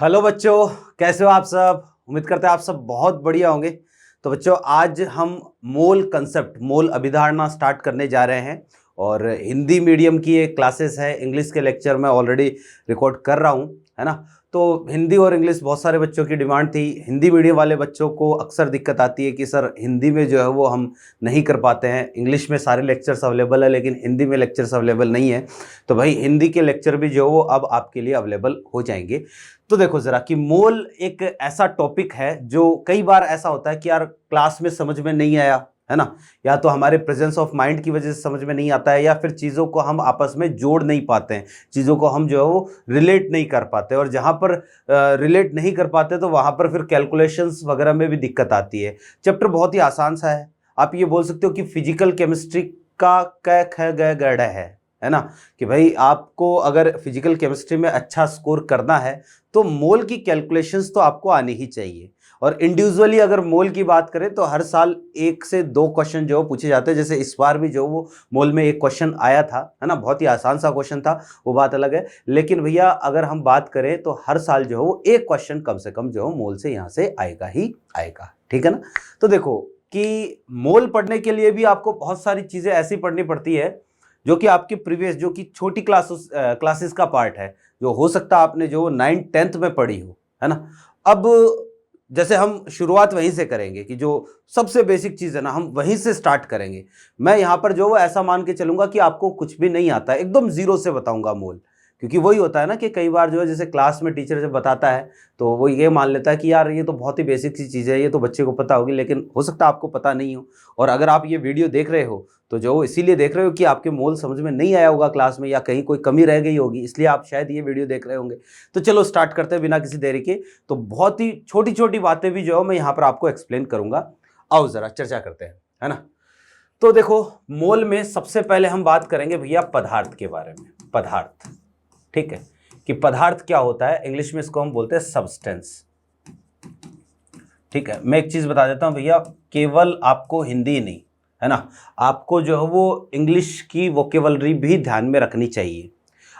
Hello बच्चों, कैसे हो आप सब। उम्मीद करते हैं आप सब बहुत बढ़िया होंगे। तो बच्चों, आज हम मोल अभिधारणा स्टार्ट करने जा रहे हैं और हिंदी मीडियम की एक क्लासेस है। इंग्लिश के लेक्चर मैं ऑलरेडी रिकॉर्ड कर रहा हूँ, है ना। तो हिंदी और इंग्लिश बहुत सारे बच्चों की डिमांड थी। हिंदी मीडियम वाले बच्चों को अक्सर दिक्कत आती है कि सर हिंदी में जो है वो हम नहीं कर पाते हैं। इंग्लिश में सारे लेक्चर्स अवेलेबल है लेकिन हिंदी में लेक्चर्स अवेलेबल नहीं है। तो भाई हिंदी के लेक्चर भी जो है वो अब आपके लिए अवेलेबल हो जाएंगे। तो देखो जरा कि मोल एक ऐसा टॉपिक है जो कई बार ऐसा होता है कि यार क्लास में समझ में नहीं आया, है ना। या तो हमारे प्रेजेंस ऑफ माइंड की वजह से समझ में नहीं आता है, या फिर चीज़ों को हम आपस में जोड़ नहीं पाते हैं, चीज़ों को हम जो है वो रिलेट नहीं कर पाते। और जहाँ पर रिलेट नहीं कर पाते तो वहाँ पर फिर कैलकुलेशंस वगैरह में भी दिक्कत आती है। चैप्टर बहुत ही आसान सा है। आप ये बोल सकते हो कि फिजिकल केमिस्ट्री का क ख ग गड़ है ना। कि भाई आपको अगर फिजिकल केमिस्ट्री में अच्छा स्कोर करना है तो मोल की कैलकुलेशंस तो आपको आनी ही चाहिए। और इंडिविजुअली अगर मोल की बात करें तो हर साल 1 से 2 क्वेश्चन जो पूछे जाते हैं। जैसे इस बार भी जो वो मोल में एक क्वेश्चन आया था, है ना, बहुत ही आसान सा क्वेश्चन था, वो बात अलग है। लेकिन भैया अगर हम बात करें तो हर साल जो है वो एक क्वेश्चन कम से कम जो है मोल से यहाँ से आएगा ही आएगा, ठीक है ना। तो देखो कि मोल पढ़ने के लिए भी आपको बहुत सारी चीज़ें ऐसी पढ़नी पड़ती है जो कि आपकी प्रीवियस जो कि छोटी क्लासेस का पार्ट है, जो हो सकता है आपने जो 9th-10th में पढ़ी हो, है ना। अब जैसे हम शुरुआत वहीं से करेंगे कि जो सबसे बेसिक चीज़ है ना, हम वहीं से स्टार्ट करेंगे। मैं यहाँ पर जो ऐसा मान के चलूंगा कि आपको कुछ भी नहीं आता, एकदम जीरो से बताऊंगा मोल। क्योंकि वही होता है ना कि कई बार जो है जैसे क्लास में टीचर जब बताता है तो वो ये मान लेता है कि यार ये तो बहुत ही बेसिक सी चीज़ है, ये तो बच्चे को पता होगी, लेकिन हो सकता है आपको पता नहीं हो। और अगर आप ये वीडियो देख रहे हो तो जो इसीलिए देख रहे हो कि आपके मोल समझ में नहीं आया होगा क्लास में, या कहीं कोई कमी रह गई होगी, इसलिए आप शायद ये वीडियो देख रहे होंगे। तो चलो स्टार्ट करते हैं बिना किसी देरी के। तो बहुत ही छोटी छोटी बातें भी जो है मैं यहाँ पर आपको एक्सप्लेन करूंगा। आओ जरा चर्चा करते हैं, है ना। तो देखो, मोल में सबसे पहले हम बात करेंगे भैया पदार्थ के बारे में। पदार्थ, ठीक है, कि पदार्थ क्या होता है। इंग्लिश में इसको हम बोलते हैं सब्सटेंस, ठीक है। मैं एक चीज बता देता हूं भैया, केवल आपको हिंदी नहीं, है ना, आपको जो है वो इंग्लिश की वोकेबलरी भी ध्यान में रखनी चाहिए।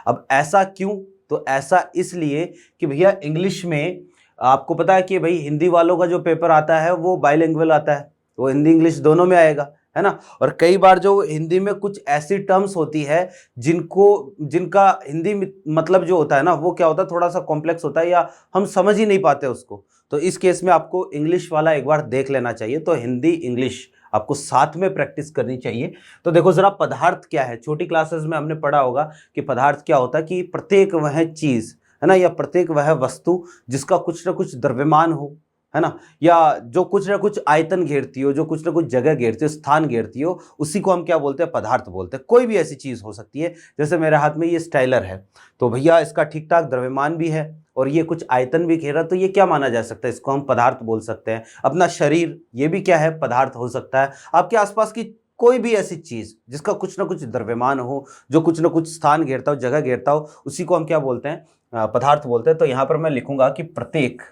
अब ऐसा क्यों? तो ऐसा इसलिए कि भैया इंग्लिश में आपको पता है कि भाई हिंदी वालों का जो पेपर आता है वो बाइलिंगुअल आता है, वो हिंदी इंग्लिश दोनों में आएगा, है ना। और कई बार जो हिंदी में कुछ ऐसी टर्म्स होती है जिनका हिंदी मतलब जो होता है ना वो क्या होता है, थोड़ा सा कॉम्प्लेक्स होता है, या हम समझ ही नहीं पाते उसको। तो इस केस में आपको इंग्लिश वाला एक बार देख लेना चाहिए। तो हिंदी इंग्लिश आपको साथ में प्रैक्टिस करनी चाहिए। तो देखो जरा, पदार्थ क्या है। छोटी क्लासेस में हमने पढ़ा होगा कि पदार्थ क्या होता है, कि प्रत्येक वह चीज, है ना, या प्रत्येक वह वस्तु जिसका कुछ ना कुछ द्रव्यमान हो, है ना, या जो कुछ ना कुछ आयतन घेरती हो, जो कुछ ना कुछ जगह घेरती हो, स्थान घेरती हो, उसी को हम क्या बोलते हैं, पदार्थ बोलते हैं। कोई भी ऐसी चीज हो सकती है। जैसे मेरे हाथ में ये स्टाइलर है, तो भैया इसका ठीक ठाक द्रव्यमान भी है और ये कुछ आयतन भी घेरा, तो ये क्या माना जा सकता है, इसको हम पदार्थ बोल सकते हैं। अपना शरीर, ये भी क्या है, पदार्थ हो सकता है। आपके आसपास की कोई भी ऐसी चीज जिसका कुछ ना कुछ द्रव्यमान हो, जो कुछ ना कुछ स्थान घेरता हो, जगह घेरता हो, उसी को हम क्या बोलते हैं, पदार्थ बोलते हैं। तो यहां पर मैं लिखूंगा कि प्रत्येक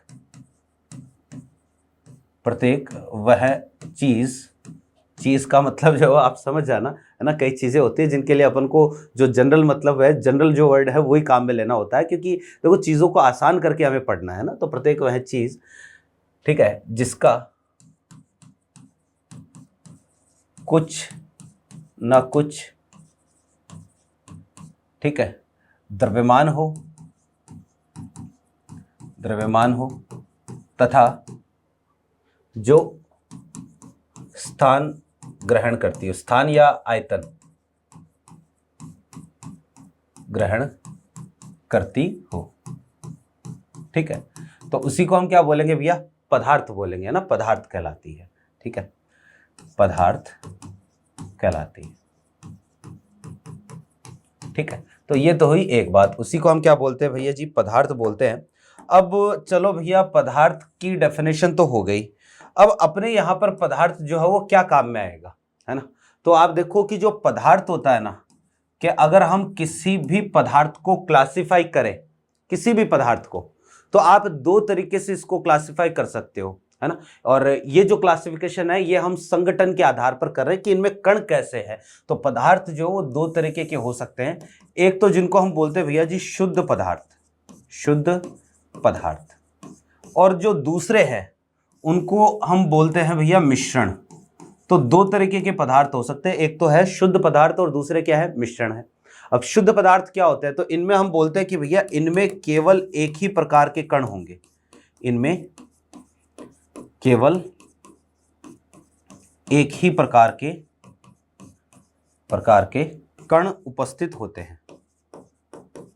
वह चीज का मतलब जो आप समझ जाना, है ना। कई चीजें होती है जिनके लिए अपन को जो जनरल मतलब है, जनरल जो वर्ड है वही काम में लेना होता है, क्योंकि देखो चीजों को आसान करके हमें पढ़ना है ना। तो प्रत्येक वह चीज, ठीक है, जिसका कुछ ना कुछ, ठीक है, द्रव्यमान हो तथा जो स्थान ग्रहण करती हो, स्थान या आयतन ग्रहण करती हो, ठीक है, तो उसी को हम क्या बोलेंगे भैया, पदार्थ बोलेंगे, है ना। पदार्थ कहलाती है, ठीक है, पदार्थ कहलाती है, ठीक है। तो ये तो हुई एक बात, उसी को हम क्या बोलते हैं भैया जी, पदार्थ बोलते हैं। अब चलो भैया, पदार्थ की डेफिनेशन तो हो गई। अब अपने यहाँ पर पदार्थ जो है वो क्या काम में आएगा, है ना। तो आप देखो कि जो पदार्थ होता है ना, कि अगर हम किसी भी पदार्थ को क्लासिफाई करें, किसी भी पदार्थ को, तो आप 2 तरीके से इसको क्लासिफाई कर सकते हो, है ना। और ये जो क्लासिफिकेशन है ये हम संगठन के आधार पर कर रहे हैं कि इनमें कण कैसे है। तो पदार्थ जो वो 2 तरीके के हो सकते हैं। एक तो जिनको हम बोलते हैं भैया जी शुद्ध पदार्थ, शुद्ध पदार्थ, और जो दूसरे हैं उनको हम बोलते हैं भैया मिश्रण। तो दो तरीके के पदार्थ हो सकते हैं, एक तो है शुद्ध पदार्थ और दूसरे क्या है, मिश्रण है। अब शुद्ध पदार्थ क्या होते हैं, तो इनमें हम बोलते हैं कि भैया इनमें केवल एक ही प्रकार के कण होंगे, इनमें केवल एक ही प्रकार के कण उपस्थित होते हैं,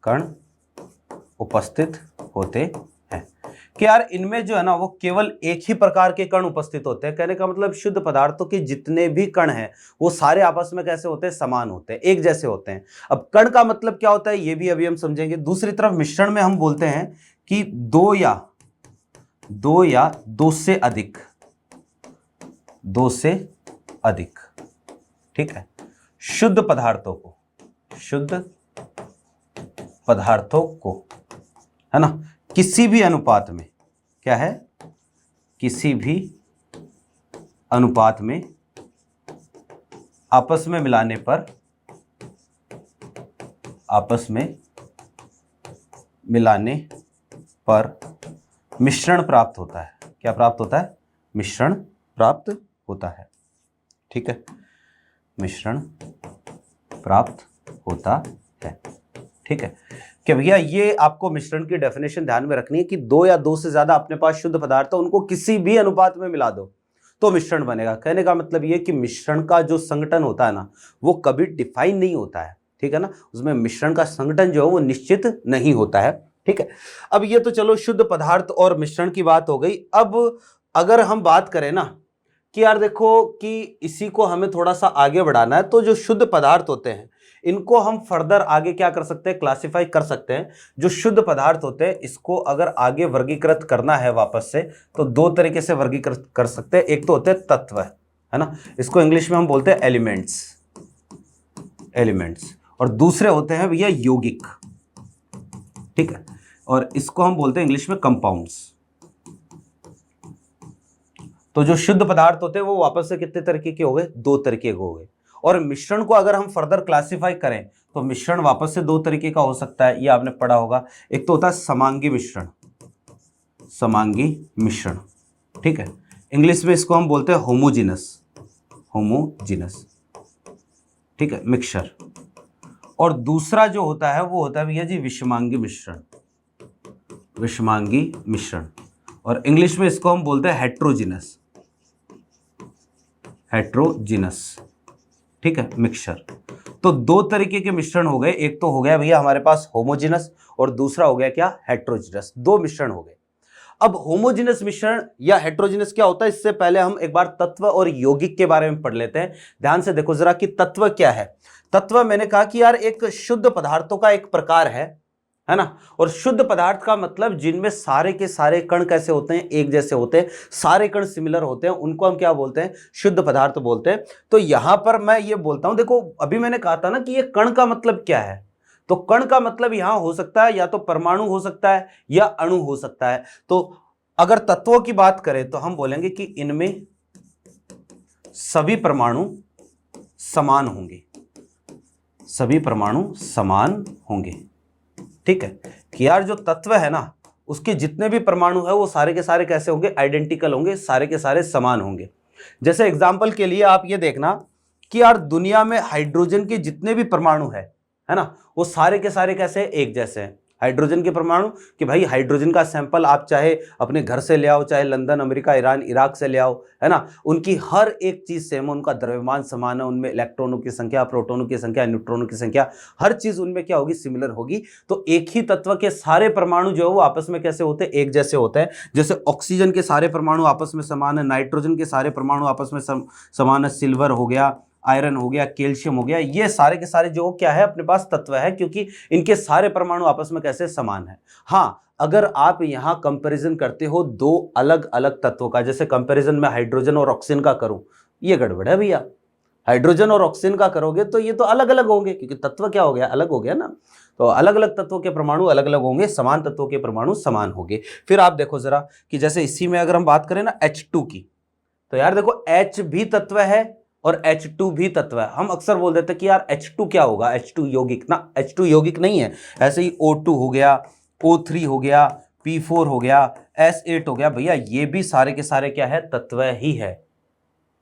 कण उपस्थित होते हैं। कि यार इनमें जो है ना वो केवल एक ही प्रकार के कण उपस्थित होते हैं। कहने का मतलब शुद्ध पदार्थों के जितने भी कण हैं वो सारे आपस में कैसे होते हैं, समान होते हैं, एक जैसे होते हैं। अब कण का मतलब क्या होता है ये भी अभी हम समझेंगे। दूसरी तरफ मिश्रण में हम बोलते हैं कि दो या दो से अधिक, ठीक है, शुद्ध पदार्थों को है ना किसी भी अनुपात में, क्या है, किसी भी अनुपात में आपस में मिलाने पर मिश्रण प्राप्त होता है। क्या प्राप्त होता है, मिश्रण प्राप्त होता है, ठीक है, मिश्रण प्राप्त होता है, ठीक है। कि भैया ये आपको मिश्रण की डेफिनेशन ध्यान में रखनी है कि दो या दो से ज्यादा अपने पास शुद्ध पदार्थ है, उनको किसी भी अनुपात में मिला दो तो मिश्रण बनेगा। कहने का मतलब ये कि मिश्रण का जो संगठन होता है ना वो कभी डिफाइन नहीं होता है, ठीक है ना, उसमें मिश्रण का संगठन जो है वो निश्चित नहीं होता है, ठीक है। अब ये तो चलो शुद्ध पदार्थ और मिश्रण की बात हो गई। अब अगर हम बात करें ना कि यार देखो कि इसी को हमें थोड़ा सा आगे बढ़ाना है, तो जो शुद्ध पदार्थ होते हैं इनको हम फर्दर आगे क्या कर सकते हैं, क्लासिफाई कर सकते हैं। जो शुद्ध पदार्थ होते हैं इसको अगर आगे वर्गीकृत करना है वापस से, तो दो तरीके से वर्गीकृत कर सकते हैं। एक तो होते हैं तत्व, है ना, इसको इंग्लिश में हम बोलते हैं एलिमेंट्स, और दूसरे होते हैं भैया यौगिक, ठीक है, और इसको हम बोलते हैं इंग्लिश में कंपाउंड्स। तो जो शुद्ध पदार्थ होते हैं वो वापस से कितने तरीके के हो गए, दो तरीके के हो गए। और मिश्रण को अगर हम फर्दर क्लासिफाई करें तो मिश्रण वापस से दो तरीके का हो सकता है, ये आपने पढ़ा होगा। एक तो होता है समांगी मिश्रण, ठीक है, इंग्लिश में इसको हम बोलते हैं होमोजीनस, ठीक है, मिक्सचर। और दूसरा जो होता है वो होता है भैया जी विषमांगी मिश्रण, और इंग्लिश में इसको हम बोलते हैं हेट्रोजीनस, ठीक है, मिक्सचर। तो दो तरीके के मिश्रण हो गए, एक तो हो गया भैया हमारे पास होमोजीनस और दूसरा हो गया क्या, हेट्रोजीनस। दो मिश्रण हो गए। अब होमोजीनस मिश्रण या हेट्रोजीनस क्या होता है, इससे पहले हम एक बार तत्व और यौगिक के बारे में पढ़ लेते हैं। ध्यान से देखो जरा कि तत्व क्या है। तत्व मैंने कहा कि यार एक शुद्ध पदार्थों का एक प्रकार है ना, और शुद्ध पदार्थ का मतलब जिनमें सारे के सारे कण कैसे होते हैं, एक जैसे होते हैं, सारे कण सिमिलर होते हैं, उनको हम क्या बोलते हैं, शुद्ध पदार्थ बोलते हैं। तो यहां पर मैं ये बोलता हूं, देखो अभी मैंने कहा था ना कि ये कण का मतलब क्या है, तो कण का मतलब यहां हो सकता है या तो परमाणु हो सकता है या अणु हो सकता है। तो अगर तत्वों की बात करें तो हम बोलेंगे कि इनमें सभी परमाणु समान होंगे, ठीक है, कि यार जो तत्व है ना उसके जितने भी परमाणु है वो सारे के सारे कैसे होंगे, आइडेंटिकल होंगे, सारे के सारे समान होंगे। जैसे एग्जांपल के लिए आप ये देखना कि यार दुनिया में हाइड्रोजन के जितने भी परमाणु है ना, वो सारे के सारे कैसे, एक जैसे हैं। हाइड्रोजन के परमाणु कि भाई हाइड्रोजन का सैंपल आप चाहे अपने घर से ले आओ, चाहे लंदन, अमेरिका, ईरान, इराक से ले आओ, है ना, उनकी हर एक चीज सेम, उनका द्रव्यमान समान है, उनमें इलेक्ट्रॉनों की संख्या, प्रोटॉनों की संख्या, न्यूट्रॉनों की संख्या, हर चीज उनमें क्या होगी, सिमिलर होगी। तो एक ही तत्व के सारे परमाणु जो है वो आपस में कैसे होते हैं, एक जैसे होते हैं। जैसे ऑक्सीजन के सारे परमाणु आपस में समान है, नाइट्रोजन के सारे परमाणु आपस में समान है, सिल्वर हो गया, आयरन हो गया, कैल्शियम हो गया, ये सारे के सारे जो क्या है अपने पास तत्व है, क्योंकि इनके सारे परमाणु आपस में कैसे समान है। हाँ, अगर आप यहां कंपैरिजन करते हो दो अलग अलग तत्वों का, जैसे कंपैरिजन में हाइड्रोजन और ऑक्सीजन का करूं, ये गड़बड़ है भैया। हाइड्रोजन और ऑक्सीजन का करोगे तो ये तो अलग अलग होंगे, क्योंकि तत्व क्या हो गया, अलग हो गया ना। तो अलग अलग तत्वों के परमाणु अलग अलग होंगे, समान तत्वों के परमाणु समान होंगे। फिर आप देखो जरा कि जैसे इसी में अगर हम बात करें ना H2 की, तो यार देखो H भी तत्व है और H2 भी तत्व है। हम अक्सर बोल देते हैं कि यार H2 क्या होगा, H2 यौगिक ना, H2 यौगिक नहीं है। ऐसे ही O2 हो गया, O3 हो गया, P4 हो गया, S8 हो गया, भैया ये भी सारे के सारे क्या है, तत्व ही है।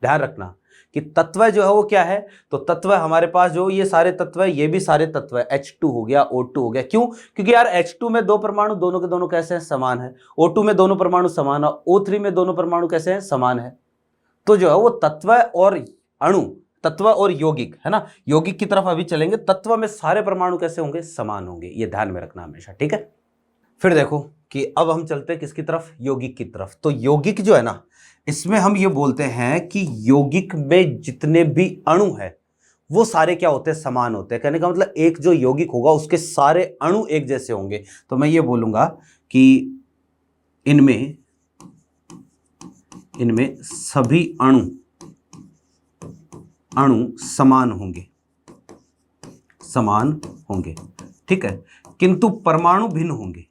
ध्यान रखना कि तत्व जो है वो क्या है, तो तत्व हमारे पास जो ये सारे तत्व है, ये भी सारे तत्व है। H2 हो गया, O2 हो गया, क्यों? क्योंकि यार H2 में दो परमाणु दोनों के दोनों कैसे हैं, समान है। O2 में दोनों परमाणु समान है, O3 में दोनों परमाणु कैसे हैं, समान है। तो जो है वो तत्व और अणु, तत्व और यौगिक, है ना, यौगिक की तरफ अभी चलेंगे। तत्व में सारे परमाणु कैसे होंगे, समान होंगे, ये ध्यान में रखना हमेशा, ठीक है। फिर देखो कि अब हम चलते हैं किसकी तरफ, यौगिक की तरफ। तो यौगिक जो है ना, इसमें हम ये बोलते हैं कि यौगिक में जितने भी अणु है वो सारे क्या होते हैं, समान होते हैं। कहने का मतलब एक जो यौगिक होगा उसके सारे अणु एक जैसे होंगे। तो मैं ये बोलूंगा कि इनमें सभी अणु समान होंगे, ठीक है। किंतु परमाणु भिन्न होंगे,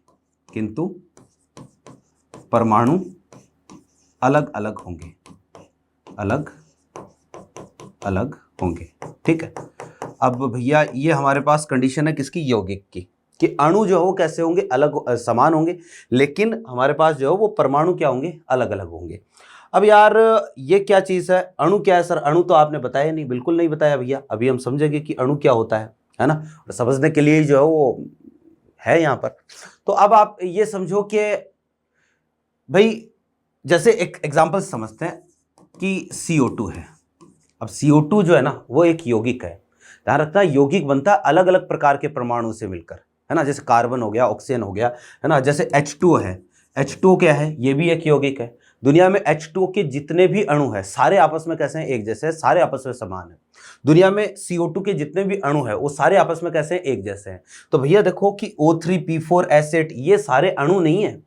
परमाणु अलग अलग होंगे, ठीक है। अब भैया ये हमारे पास कंडीशन है किसकी, यौगिक की, कि अणु जो है वो कैसे होंगे, अलग समान होंगे, लेकिन हमारे पास जो है वो परमाणु क्या होंगे, अलग अलग होंगे। अब यार ये क्या चीज है, अणु क्या है सर? अणु तो आपने बताया नहीं, बिल्कुल नहीं बताया भैया। अभी हम समझेंगे कि अणु क्या होता है ना, समझने के लिए जो है वो है यहां पर। तो अब आप ये समझो कि भाई जैसे एक एग्जांपल समझते हैं कि CO2 है। अब CO2 जो है ना वो एक यौगिक है। ध्यान रखना, यौगिक बनता है अलग अलग प्रकार के परमाणु से मिलकर, है ना, जैसे कार्बन हो गया, ऑक्सीजन हो गया, है ना। जैसे H2 है, H2 क्या है, ये भी एक यौगिक है। दुनिया में H2 के जितने भी अणु है सारे आपस में कैसे हैं, एक जैसे हैं, सारे आपस में समान है। दुनिया में CO2 के जितने भी अणु है वो सारे आपस में कैसे हैं, एक जैसे हैं। तो भैया देखो कि O3, P4, S8 ये सारे अणु नहीं है,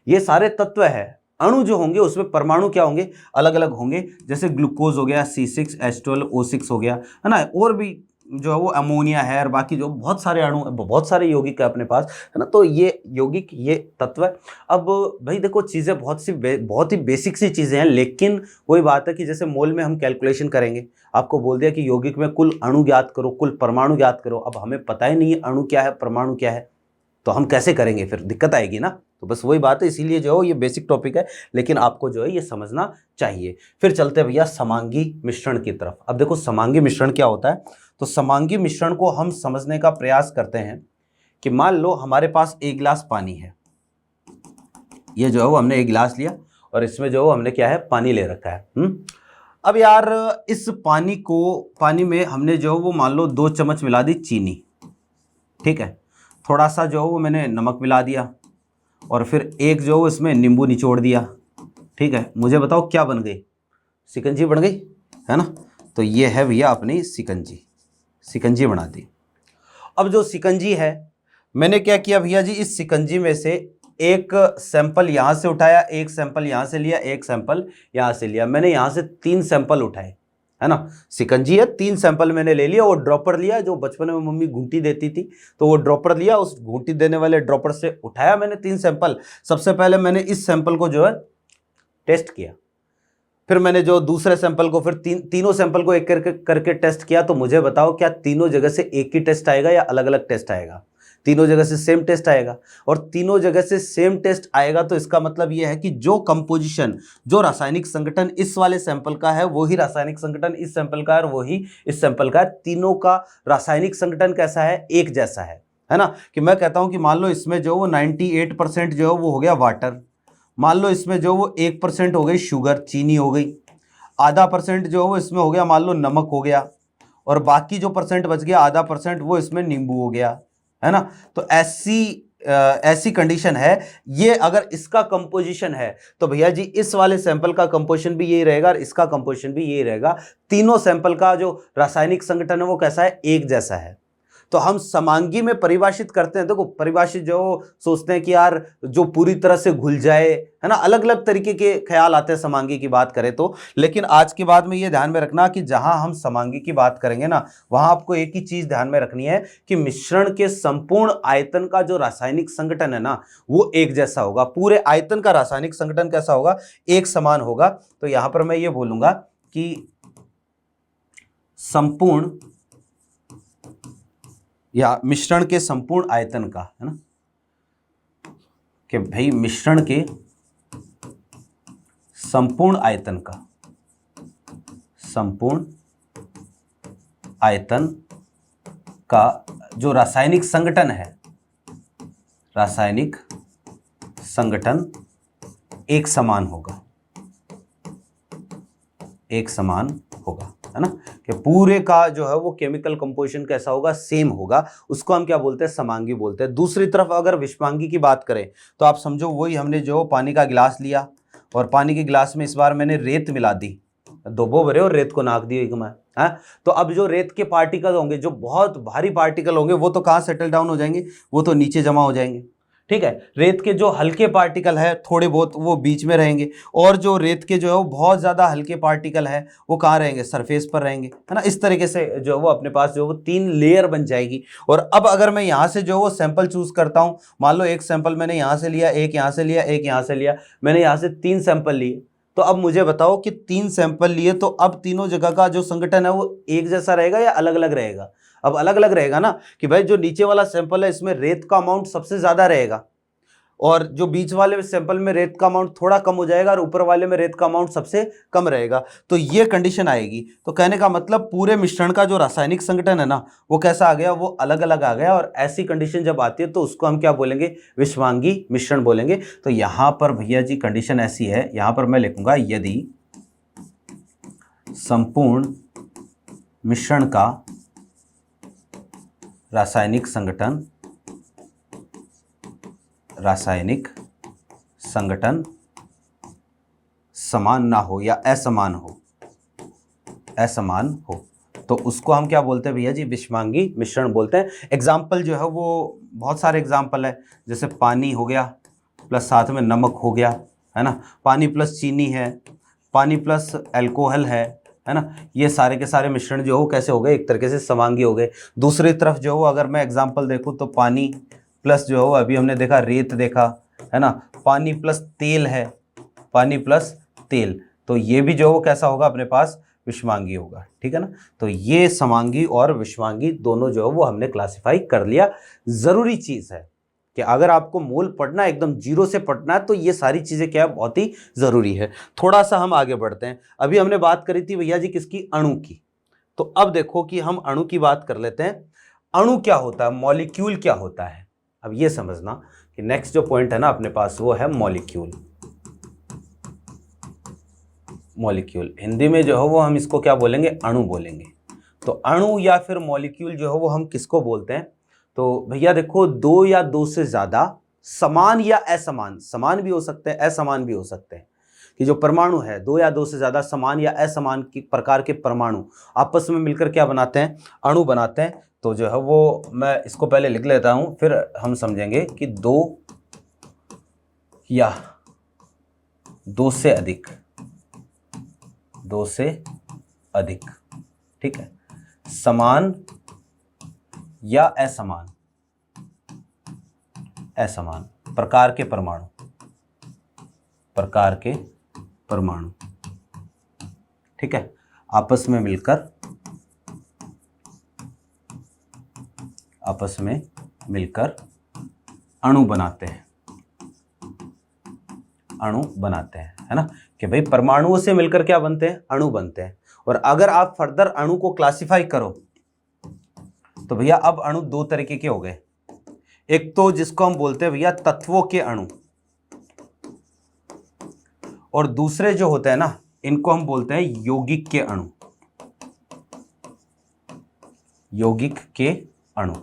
ये सारे तत्व है। अणु जो होंगे उसमें परमाणु क्या होंगे, अलग अलग होंगे। जैसे ग्लूकोज हो गया, C6H12O6 हो गया, है ना, और भी जो है वो अमोनिया है, और बाकी जो बहुत सारे अणु, बहुत सारे यौगिक है अपने पास, है ना। तो ये यौगिक, ये तत्व है। अब भाई देखो चीज़ें बहुत ही बेसिक सी चीज़ें हैं, लेकिन वही बात है कि जैसे मोल में हम कैलकुलेशन करेंगे, आपको बोल दिया कि यौगिक में कुल अणु ज्ञात करो, कुल परमाणु ज्ञात करो। अब हमें पता ही नहीं है अणु क्या है, परमाणु क्या है, तो हम कैसे करेंगे, फिर दिक्कत आएगी ना। तो बस वही बात है, इसीलिए जो है ये बेसिक टॉपिक है, लेकिन आपको जो है ये समझना चाहिए। फिर चलते हैं भैया समांगी मिश्रण की तरफ। अब देखो समांगी मिश्रण क्या होता है, तो समांगी मिश्रण को हम समझने का प्रयास करते हैं कि मान लो हमारे पास एक गिलास पानी है, ये जो है वो हमने एक गिलास लिया और इसमें जो हमने क्या है, पानी ले रखा है। अब यार इस पानी में हमने जो वो मान लो 2 चम्मच मिला दी चीनी, ठीक है। थोड़ा सा जो वो मैंने नमक मिला दिया, और फिर एक जो इसमें नींबू निचोड़ दिया, ठीक है। मुझे बताओ क्या बन गई, शिकंजी बन गई, है ना। तो ये है भैया अपनी शिकंजी बना दी। अब जो शिकंजी है, मैंने क्या किया भैया जी, इस शिकंजी में से एक सैंपल यहां से उठाया, एक सैंपल यहां से लिया, एक सैंपल यहां से लिया। मैंने यहां से 3 सैंपल उठाए, है ना। शिकंजी है, 3 सैंपल मैंने ले लिया। और ड्रॉपर लिया, जो बचपन में मम्मी घूंटी देती थी, तो वो ड्रॉपर लिया, उस घूंटी देने वाले ड्रॉपर से उठाया मैंने 3 सैंपल। सबसे पहले मैंने इस सैंपल को जो है टेस्ट किया, फिर मैंने जो दूसरे सैंपल को, फिर तीनों सैंपल को एक करके टेस्ट किया। तो मुझे बताओ क्या तीनों जगह से एक ही टेस्ट आएगा या अलग अलग टेस्ट आएगा? तीनों जगह से सेम टेस्ट आएगा। और तीनों जगह से सेम टेस्ट आएगा तो इसका मतलब यह है कि जो कंपोजिशन, जो रासायनिक संगठन इस वाले सैंपल का है वही रासायनिक संगठन इस सैंपल का है, और वही इस सैंपल का है। तीनों का रासायनिक संगठन कैसा है, एक जैसा है ना। कि मैं कहता हूं कि मान लो इसमें जो वो 98% जो है वो हो गया वाटर, मान लो इसमें जो वो 1% हो गई शुगर, चीनी हो गई, आधा % जो है वो इसमें हो गया मान लो नमक हो गया, और बाकी जो % बच गया आधा % वो इसमें नींबू हो गया, है ना। तो ऐसी कंडीशन है। ये अगर इसका कंपोजिशन है तो भैया जी इस वाले सैंपल का कंपोजिशन भी यही रहेगा और इसका कंपोजिशन भी यही रहेगा। तीनों सैंपल का जो रासायनिक संगठन है वो कैसा है, एक जैसा है। तो हम समांगी में परिभाषित करते हैं, देखो परिभाषित जो सोचते हैं कि यार जो पूरी तरह से घुल जाए, है ना, अलग अलग तरीके के ख्याल आते हैं समांगी की बात करें तो। लेकिन आज के बाद में ये ध्यान में रखना कि जहां हम समांगी की बात करेंगे ना, वहां आपको एक ही चीज ध्यान में रखनी है कि मिश्रण के संपूर्ण आयतन का जो रासायनिक संगठन है ना वो एक जैसा होगा। पूरे आयतन का रासायनिक संगठन कैसा होगा, एक समान होगा। तो यहां पर मैं ये बोलूंगा कि संपूर्ण या मिश्रण के संपूर्ण आयतन का, है ना, कि भाई मिश्रण के संपूर्ण आयतन का जो रासायनिक संगठन एक समान होगा, है ना, कि पूरे का जो है वो केमिकल कंपोजिशन कैसा होगा, सेम होगा। उसको हम क्या बोलते हैं, समांगी बोलते हैं। दूसरी तरफ अगर विषमांगी की बात करें तो आप समझो वही हमने जो पानी का गिलास लिया और पानी के गिलास में इस बार मैंने रेत मिला दी, दो भरे और रेत को नाक दी एक में, है। तो अब जो रेत के पार्टिकल होंगे, जो बहुत भारी पार्टिकल होंगे, वो तो कहाँ सेटल डाउन हो जाएंगे, वो तो नीचे जमा हो जाएंगे, ठीक है। रेत के जो हल्के पार्टिकल है थोड़े बहुत वो बीच में रहेंगे, और जो रेत के जो है वो बहुत ज़्यादा हल्के पार्टिकल है वो कहाँ रहेंगे, सरफेस पर रहेंगे, है ना। इस तरीके से जो है वो अपने पास जो है वो 3 लेयर बन जाएगी। और अब अगर मैं यहाँ से जो है वो सैंपल चूज करता हूँ, मान लो एक सैंपल मैंने यहाँ से लिया, एक यहाँ से लिया, एक यहाँ से लिया, मैंने यहाँ से 3 सैंपल लिए। तो अब मुझे बताओ कि 3 सैंपल लिए तो अब तीनों जगह का जो संगठन है वो एक जैसा रहेगा या अलग अलग रहेगा। अब अलग अलग रहेगा ना, कि भाई जो नीचे वाला सैंपल है इसमें रेत का अमाउंट सबसे ज्यादा रहेगा, और जो बीच वाले सैंपल में रेत का अमाउंट थोड़ा कम हो जाएगा, और ऊपर वाले में रेत का अमाउंट सबसे कम रहेगा। तो ये कंडीशन आएगी। तो कहने का मतलब पूरे मिश्रण का जो रासायनिक संगठन है ना वो कैसा आ गया, वो अलग अलग आ गया। और ऐसी कंडीशन जब आती है तो उसको हम क्या बोलेंगे, विषमांगी मिश्रण बोलेंगे। तो यहां पर भैया जी कंडीशन ऐसी है, यहां पर मैं लिखूंगा यदि संपूर्ण मिश्रण का रासायनिक संगठन समान ना हो या असमान हो तो उसको हम क्या बोलते हैं भैया जी, विषमांगी मिश्रण बोलते हैं। एग्जाम्पल जो है वो बहुत सारे एग्जाम्पल है, जैसे पानी हो गया प्लस साथ में नमक हो गया, है ना, पानी प्लस चीनी है, पानी प्लस अल्कोहल है ना। ये सारे के सारे मिश्रण जो हो कैसे हो गए, एक तरीके से समांगी हो गए। दूसरी तरफ जो हो अगर मैं एग्जाम्पल देखूँ तो पानी प्लस जो हो, अभी हमने देखा रेत देखा, है ना, पानी प्लस तेल है, पानी प्लस तेल, तो ये भी जो हो कैसा होगा, अपने पास विषमांगी होगा, ठीक है ना। तो ये समांगी और विषमांगी दोनों जो है वो हमने क्लासिफाई कर लिया। जरूरी चीज है कि अगर आपको मोल पढ़ना है, एकदम जीरो से पढ़ना है, तो ये सारी चीजें क्या है, बहुत ही जरूरी है। थोड़ा सा हम आगे बढ़ते हैं। अभी हमने बात करी थी भैया जी किसकी, अणु की। तो अब देखो कि हम अणु की बात कर लेते हैं। अणु क्या होता है, मॉलिक्यूल क्या होता है। अब ये समझना कि नेक्स्ट जो पॉइंट है ना अपने पास वो है मॉलिक्यूल। हिंदी में जो है वो हम इसको क्या बोलेंगे, अणु बोलेंगे। तो अणु या फिर मॉलिक्यूल जो है वो हम किसको बोलते हैं। तो भैया देखो, दो या दो से ज्यादा समान या असमान, समान भी हो सकते हैं असमान भी हो सकते हैं, कि जो परमाणु है दो या दो से ज्यादा समान या असमान की प्रकार के परमाणु आपस में मिलकर क्या बनाते हैं, अणु बनाते हैं। तो जो है वो मैं इसको पहले लिख लेता हूं, फिर हम समझेंगे कि दो या दो से अधिक, ठीक है, समान या असमान प्रकार के परमाणु, ठीक है, आपस में मिलकर अणु बनाते हैं, है ना, कि भाई परमाणुओं से मिलकर क्या बनते हैं, अणु बनते हैं। और अगर आप फर्दर अणु को क्लासिफाई करो तो भैया अब अणु दो तरीके के हो गए। एक तो जिसको हम बोलते हैं भैया तत्वों के अणु, और दूसरे जो होते हैं ना इनको हम बोलते हैं यौगिक के अणु।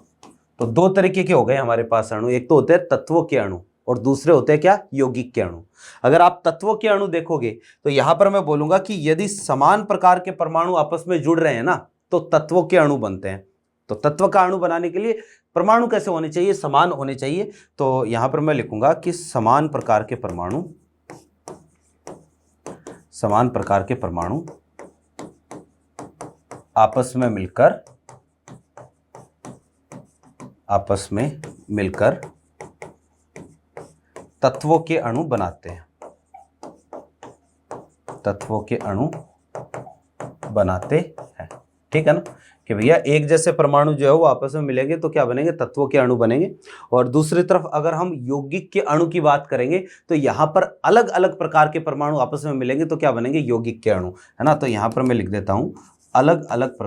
तो दो तरीके के हो गए हमारे पास अणु, एक तो होते हैं तत्वों के अणु और दूसरे होते हैं क्या, यौगिक के अणु। अगर आप तत्वों के अणु देखोगे तो यहां पर मैं बोलूंगा कि यदि समान प्रकार के परमाणु आपस में जुड़ रहे हैं ना तो तत्वों के अणु बनते हैं। तो तत्व का अणु बनाने के लिए परमाणु कैसे होने चाहिए, समान होने चाहिए। तो यहां पर मैं लिखूंगा कि समान प्रकार के परमाणु आपस में मिलकर तत्वों के अणु बनाते हैं, ठीक है ना, कि भैया एक जैसे परमाणु जो है वो आपस में मिलेंगे तो क्या बनेंगे, तत्वों के अणु बनेंगे। और दूसरी तरफ अगर हम यौगिक के अणु की बात करेंगे तो यहाँ पर अलग अलग प्रकार के परमाणु आपस में मिलेंगे तो क्या बनेंगे, यौगिक के अणु, है ना। तो यहाँ पर मैं लिख देता हूँ अलग अलग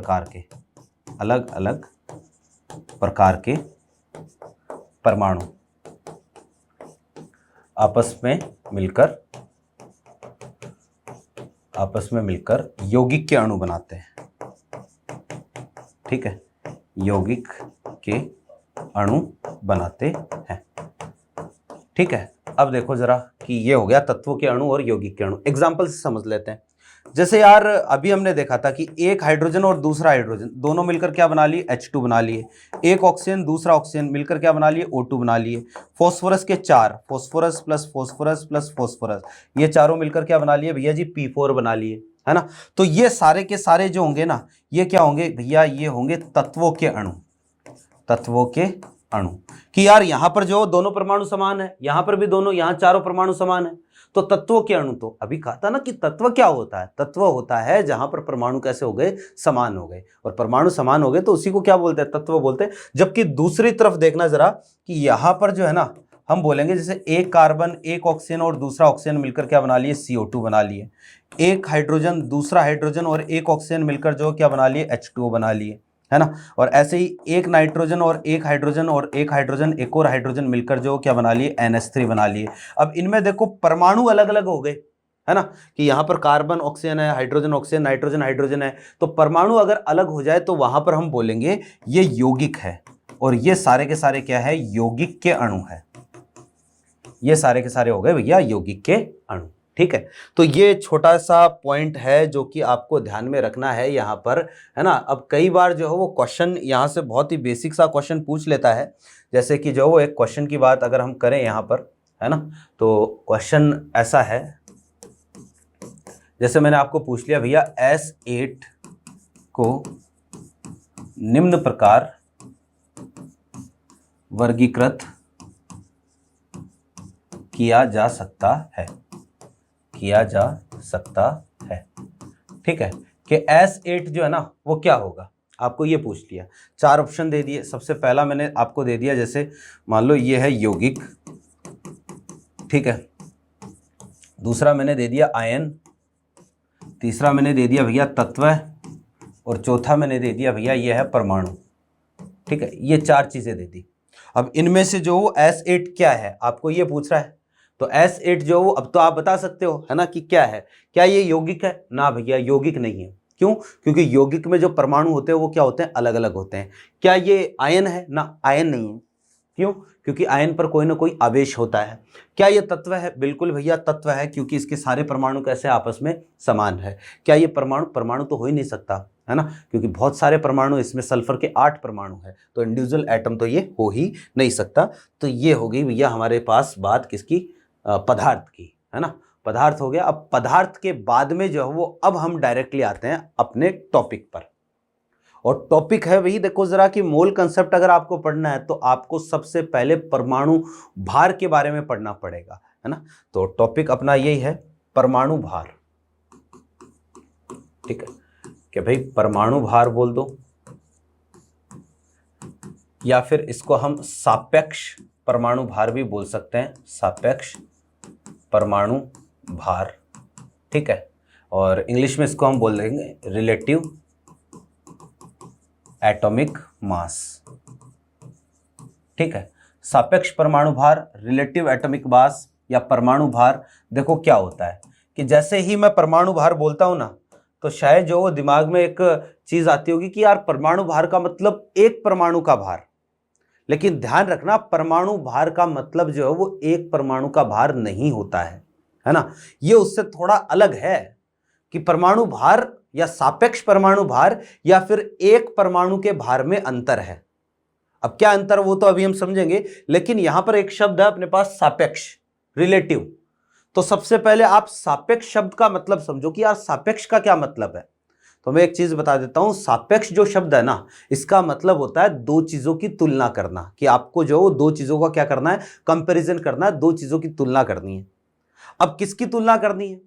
प्रकार के परमाणु आपस में मिलकर यौगिक के अणु बनाते हैं। ठीक है, यौगिक के अणु बनाते हैं। ठीक है, अब देखो जरा कि ये हो गया तत्वों के अणु और यौगिक के अणु। एग्जाम्पल से समझ लेते हैं। जैसे यार अभी हमने देखा था कि एक हाइड्रोजन और दूसरा हाइड्रोजन दोनों मिलकर क्या बना लिए, H2 बना लिए। एक ऑक्सीजन दूसरा ऑक्सीजन मिलकर क्या बना लिए, O2 बना लिए। फॉस्फोरस के 4, phosphorus plus phosphorus plus phosphorus, ये चारों मिलकर क्या बना लिए भैया जी, P4 बना लिए, है ना। तो ये सारे के सारे जो होंगे ना, ये क्या होंगे भैया, ये होंगे तत्वों के अणु। कि यार यहां पर जो दोनों परमाणु समान है, यहां पर भी दोनों, यहां चारों परमाणु समान है, तो तत्वों के अणु। तो अभी कहा था ना कि तत्व क्या होता है, तत्व होता है जहां पर परमाणु कैसे हो गए, समान हो गए। और परमाणु समान हो गए तो उसी को क्या बोलते हैं, तत्व बोलते हैं। जबकि दूसरी तरफ देखना जरा कि यहां पर जो है ना, हम बोलेंगे जैसे एक कार्बन, एक ऑक्सीजन और दूसरा ऑक्सीजन मिलकर क्या बना लिए, CO2 बना लिए। एक हाइड्रोजन दूसरा हाइड्रोजन और एक ऑक्सीजन मिलकर जो क्या बना लिए, H2O बना लिए, है ना। और ऐसे ही एक नाइट्रोजन और एक हाइड्रोजन और एक हाइड्रोजन एक और हाइड्रोजन मिलकर जो क्या बना लिए, NH3 बना लिए। अब इनमें देखो परमाणु अलग अलग हो गए, है ना, कि यहाँ पर कार्बन ऑक्सीजन है, हाइड्रोजन ऑक्सीजन, नाइट्रोजन हाइड्रोजन है। तो परमाणु अगर अलग हो जाए तो वहां पर हम बोलेंगे ये यौगिक है। और ये सारे के सारे क्या है, यौगिक के अणु है। ये सारे के सारे हो गए भैया यौगिक के अणु। ठीक है, तो ये छोटा सा पॉइंट है जो कि आपको ध्यान में रखना है यहाँ पर, है ना। अब कई बार जो है वो क्वेश्चन यहाँ से बहुत ही बेसिक सा क्वेश्चन पूछ लेता है। जैसे कि जो वो एक क्वेश्चन की बात अगर हम करें यहाँ पर, है ना, तो क्वेश्चन ऐसा है, जैसे मैंने आपको पूछ लिया भैया S8 को निम्न प्रकार वर्गीकृत किया जा सकता है। ठीक है, कि S8 जो है ना वो क्या होगा, आपको ये पूछ लिया। 4 ऑप्शन दे दिए। सबसे पहला मैंने आपको दे दिया, जैसे मान लो ये है यौगिक, ठीक है। दूसरा मैंने दे दिया आयन, तीसरा मैंने दे दिया भैया तत्व, और चौथा मैंने दे दिया भैया ये है परमाणु। ठीक है, ये 4 चीजें दे दी। अब इनमें से जो S8 क्या है आपको ये पूछ रहा है, तो S8 जो अब तो आप बता सकते हो, है ना, कि क्या है, क्या ये यौगिक है ना भैया, यौगिक नहीं है। क्यों, क्योंकि यौगिक में जो परमाणु होते हैं वो क्या होते हैं, अलग अलग होते हैं। क्या ये आयन है ना, आयन नहीं है। क्यों, क्योंकि आयन पर कोई ना कोई आवेश होता है। क्या ये तत्व है, बिल्कुल भैया तत्व है, क्योंकि इसके सारे परमाणु कैसे आपस में समान है। क्या ये परमाणु तो हो ही नहीं सकता, है ना, क्योंकि बहुत सारे परमाणु, इसमें सल्फर के 8 परमाणु है, तो इंडिविजुअल एटम तो ये हो ही नहीं सकता। तो ये हो गई भैया हमारे पास बात किसकी, पदार्थ की, है ना। पदार्थ हो गया। अब पदार्थ के बाद में जो है वो अब हम डायरेक्टली आते हैं अपने टॉपिक पर। और टॉपिक है वही, देखो जरा कि मोल कंसेप्ट अगर आपको पढ़ना है तो आपको सबसे पहले परमाणु भार के बारे में पढ़ना पड़ेगा, है ना। तो टॉपिक अपना यही है, परमाणु भार। ठीक है, कि भाई परमाणु भार बोल दो, या फिर इसको हम सापेक्ष परमाणु भार भी बोल सकते हैं, सापेक्ष परमाणु भार। ठीक है, और इंग्लिश में इसको हम बोल देंगे रिलेटिव एटॉमिक मास। ठीक है, सापेक्ष परमाणु भार, रिलेटिव एटॉमिक मास या परमाणु भार। देखो क्या होता है कि जैसे ही मैं परमाणु भार बोलता हूं ना, तो शायद जो दिमाग में एक चीज आती होगी कि यार परमाणु भार का मतलब एक परमाणु का भार। लेकिन ध्यान रखना, परमाणु भार का मतलब जो है वो एक परमाणु का भार नहीं होता है ना। ये उससे थोड़ा अलग है कि परमाणु भार या सापेक्ष परमाणु भार या फिर एक परमाणु के भार में अंतर है। अब क्या अंतर वो तो अभी हम समझेंगे, लेकिन यहां पर एक शब्द है अपने पास सापेक्ष, रिलेटिव। तो सबसे पहले आप सापेक्ष शब्द का मतलब समझो कि यार सापेक्ष का क्या मतलब है। तो मैं एक चीज बता देता हूं, सापेक्ष जो शब्द है ना, इसका मतलब होता है दो चीजों की तुलना करना, कि आपको जो दो चीजों का क्या करना है, कंपैरिजन करना है, दो चीजों की तुलना करनी है। अब किसकी तुलना करनी है,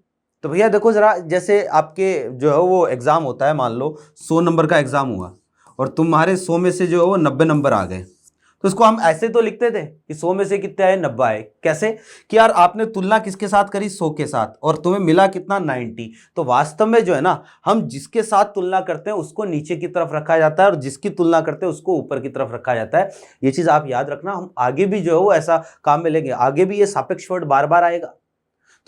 तो भैया देखो जरा, जैसे आपके जो है वो एग्जाम होता है, मान लो 100 नंबर का एग्जाम हुआ और तुम्हारे 100 में से जो है वो 90 नंबर आ गए, तो इसको हम ऐसे तो लिखते थे कि 100 में से कितने आए, 90 आए। कैसे कि यार आपने तुलना किसके साथ करी, 100 के साथ, और तुम्हें मिला कितना, 90। तो वास्तव में जो है ना, हम जिसके साथ तुलना करते हैं उसको नीचे की तरफ रखा जाता है और जिसकी तुलना करते हैं उसको ऊपर की तरफ रखा जाता है। ये चीज आप याद रखना, हम आगे भी जो है वो ऐसा काम में लेंगे, आगे भी ये सापेक्ष वर्ड बार बार आएगा।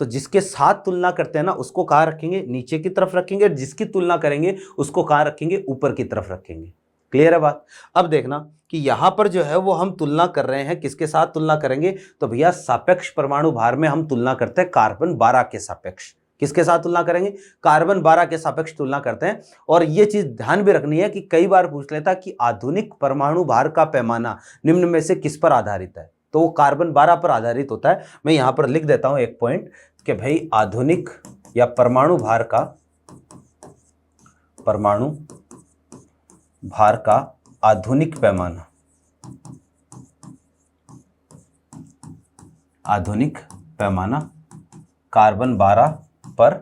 तो जिसके साथ तुलना करते हैं ना उसको कहाँ रखेंगे, नीचे की तरफ रखेंगे, जिसकी तुलना करेंगे उसको कहाँ रखेंगे, ऊपर की तरफ रखेंगे। क्लियर है बात। अब देखना कि यहां पर जो है वो हम तुलना कर रहे हैं, किसके साथ तुलना करेंगे, तो भैया सापेक्ष परमाणु भार में हम तुलना करते हैं कार्बन 12 के सापेक्ष। किसके साथ तुलना करेंगे, कार्बन 12 के सापेक्ष तुलना करते हैं। और यह चीज ध्यान भी रखनी है कि कई बार पूछ लेता कि आधुनिक परमाणु भार का पैमाना निम्न में से किस पर आधारित है, तो वो कार्बन 12 पर आधारित होता है। मैं यहां पर लिख देता हूं एक पॉइंट कि भाई आधुनिक या परमाणु भार का, परमाणु भार का आधुनिक पैमाना, आधुनिक पैमाना कार्बन 12 पर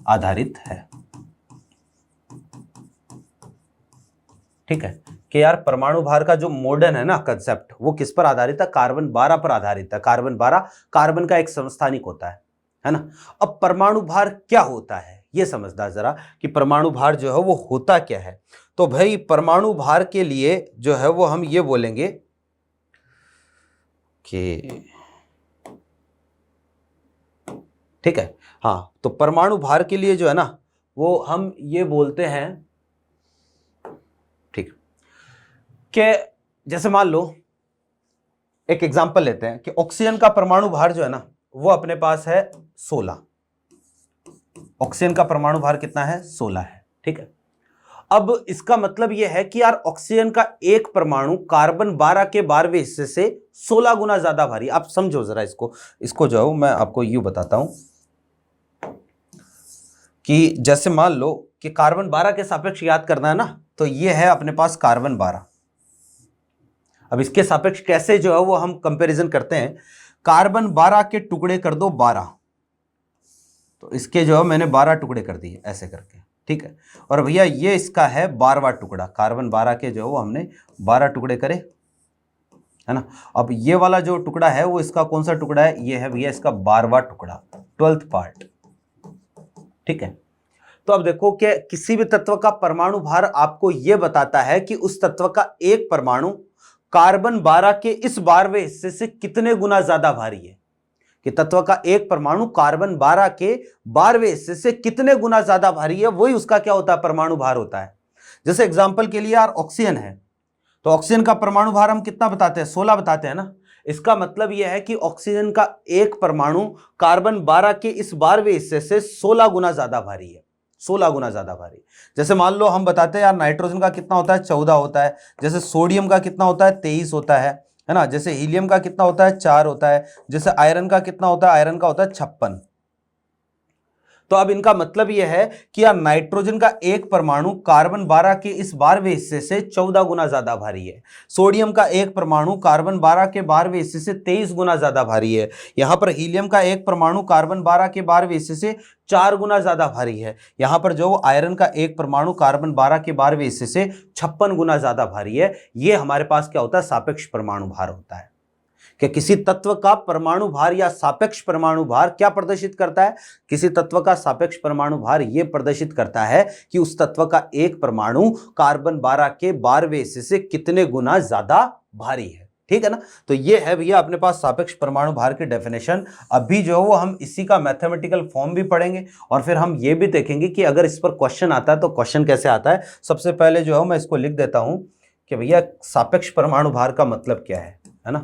आधारित है। ठीक है कि यार परमाणु भार का जो मॉडर्न है ना कंसेप्ट, वो किस पर आधारित है, कार्बन 12 पर आधारित है। कार्बन 12 कार्बन का एक समस्थानिक होता है ना। अब परमाणु भार क्या होता है ये समझना जरा कि परमाणु भार जो है वो होता क्या है। तो भाई परमाणु भार के लिए जो है वो हम ये बोलेंगे कि, ठीक है, हाँ, तो परमाणु भार के लिए जो है ना वो हम ये बोलते हैं, ठीक, कि जैसे मान लो एक एग्जांपल लेते हैं कि ऑक्सीजन का परमाणु भार जो है ना वो अपने पास है 16। ऑक्सीजन का परमाणु भार कितना है, 16 है। ठीक है, अब इसका मतलब यह है कि यार ऑक्सीजन का एक परमाणु कार्बन 12 के 12वें हिस्से से 16 गुना ज्यादा भारी। आप समझो जरा इसको जो है मैं आपको यूं बताता हूं कि जैसे मान लो कि कार्बन 12 के सापेक्ष याद करना है ना, तो ये है अपने पास कार्बन 12। अब इसके सापेक्ष कैसे जो है वो हम कंपैरिजन करते हैं, कार्बन 12 के टुकड़े कर दो 12, तो इसके जो है मैंने 12 टुकड़े कर दिए ऐसे करके। ठीक है, और भैया ये इसका है 12वां टुकड़ा, कार्बन 12 के जो है वो हमने 12 टुकड़े करे, है ना। अब ये वाला जो टुकड़ा है वो इसका कौन सा टुकड़ा है, ये है भैया इसका 12वां टुकड़ा, 12th पार्ट। ठीक है, तो अब देखो कि किसी भी तत्व का परमाणु भार आपको यह बताता है कि उस तत्व का एक परमाणु कार्बन 12 के इस 12वें हिस्से से कितने गुना ज्यादा भारी है, कि तत्व का एक परमाणु कार्बन 12 के 12वें हिस्से से कितने गुना ज्यादा भारी है, वही उसका क्या होता है, परमाणु भार होता है। जैसे एग्जांपल के लिए यार ऑक्सीजन है, तो ऑक्सीजन का परमाणु भार हम कितना बताते हैं, 16 बताते हैं ना। इसका मतलब यह है कि ऑक्सीजन का एक परमाणु कार्बन 12 के इस 12वें हिस्से से 16 गुना ज्यादा भारी है, 16 गुना ज्यादा भारी। जैसे मान लो हम बताते हैं यार नाइट्रोजन का कितना होता है, 14 होता है। जैसे सोडियम का कितना होता है, 23 होता है ना। जैसे हीलियम का कितना होता है, 4 होता है। जैसे आयरन का कितना होता है, आयरन का होता है 56। तो अब इनका मतलब यह है कि यार नाइट्रोजन का एक परमाणु कार्बन 12 के इस 12वें हिस्से से 14 गुना ज्यादा भारी है। सोडियम का एक परमाणु कार्बन 12 के 12वें हिस्से से 23 गुना ज्यादा भारी है। यहां पर हीलियम का एक परमाणु कार्बन 12 के 12वें हिस्से से 4 गुना ज्यादा भारी है। यहां पर जो आयरन का एक परमाणु कार्बन 12 के 12वें हिस्से से 56 गुना ज्यादा भारी है। यह हमारे पास क्या होता है, सापेक्ष परमाणु भार होता है। कि किसी तत्व का परमाणु भार या सापेक्ष परमाणु भार क्या प्रदर्शित करता है, किसी तत्व का सापेक्ष परमाणु भार यह प्रदर्शित करता है कि उस तत्व का एक परमाणु कार्बन 12 के 12वें हिस्से से कितने गुना ज्यादा भारी है। ठीक है ना, तो ये है भैया अपने पास सापेक्ष परमाणु भार की डेफिनेशन। अभी जो है वो हम इसी का मैथमेटिकल फॉर्म भी पढ़ेंगे और फिर हम ये भी देखेंगे कि अगर इस पर क्वेश्चन आता है तो क्वेश्चन कैसे आता है। सबसे पहले जो है मैं इसको लिख देता हूं कि भैया सापेक्ष परमाणु भार का मतलब क्या है ना।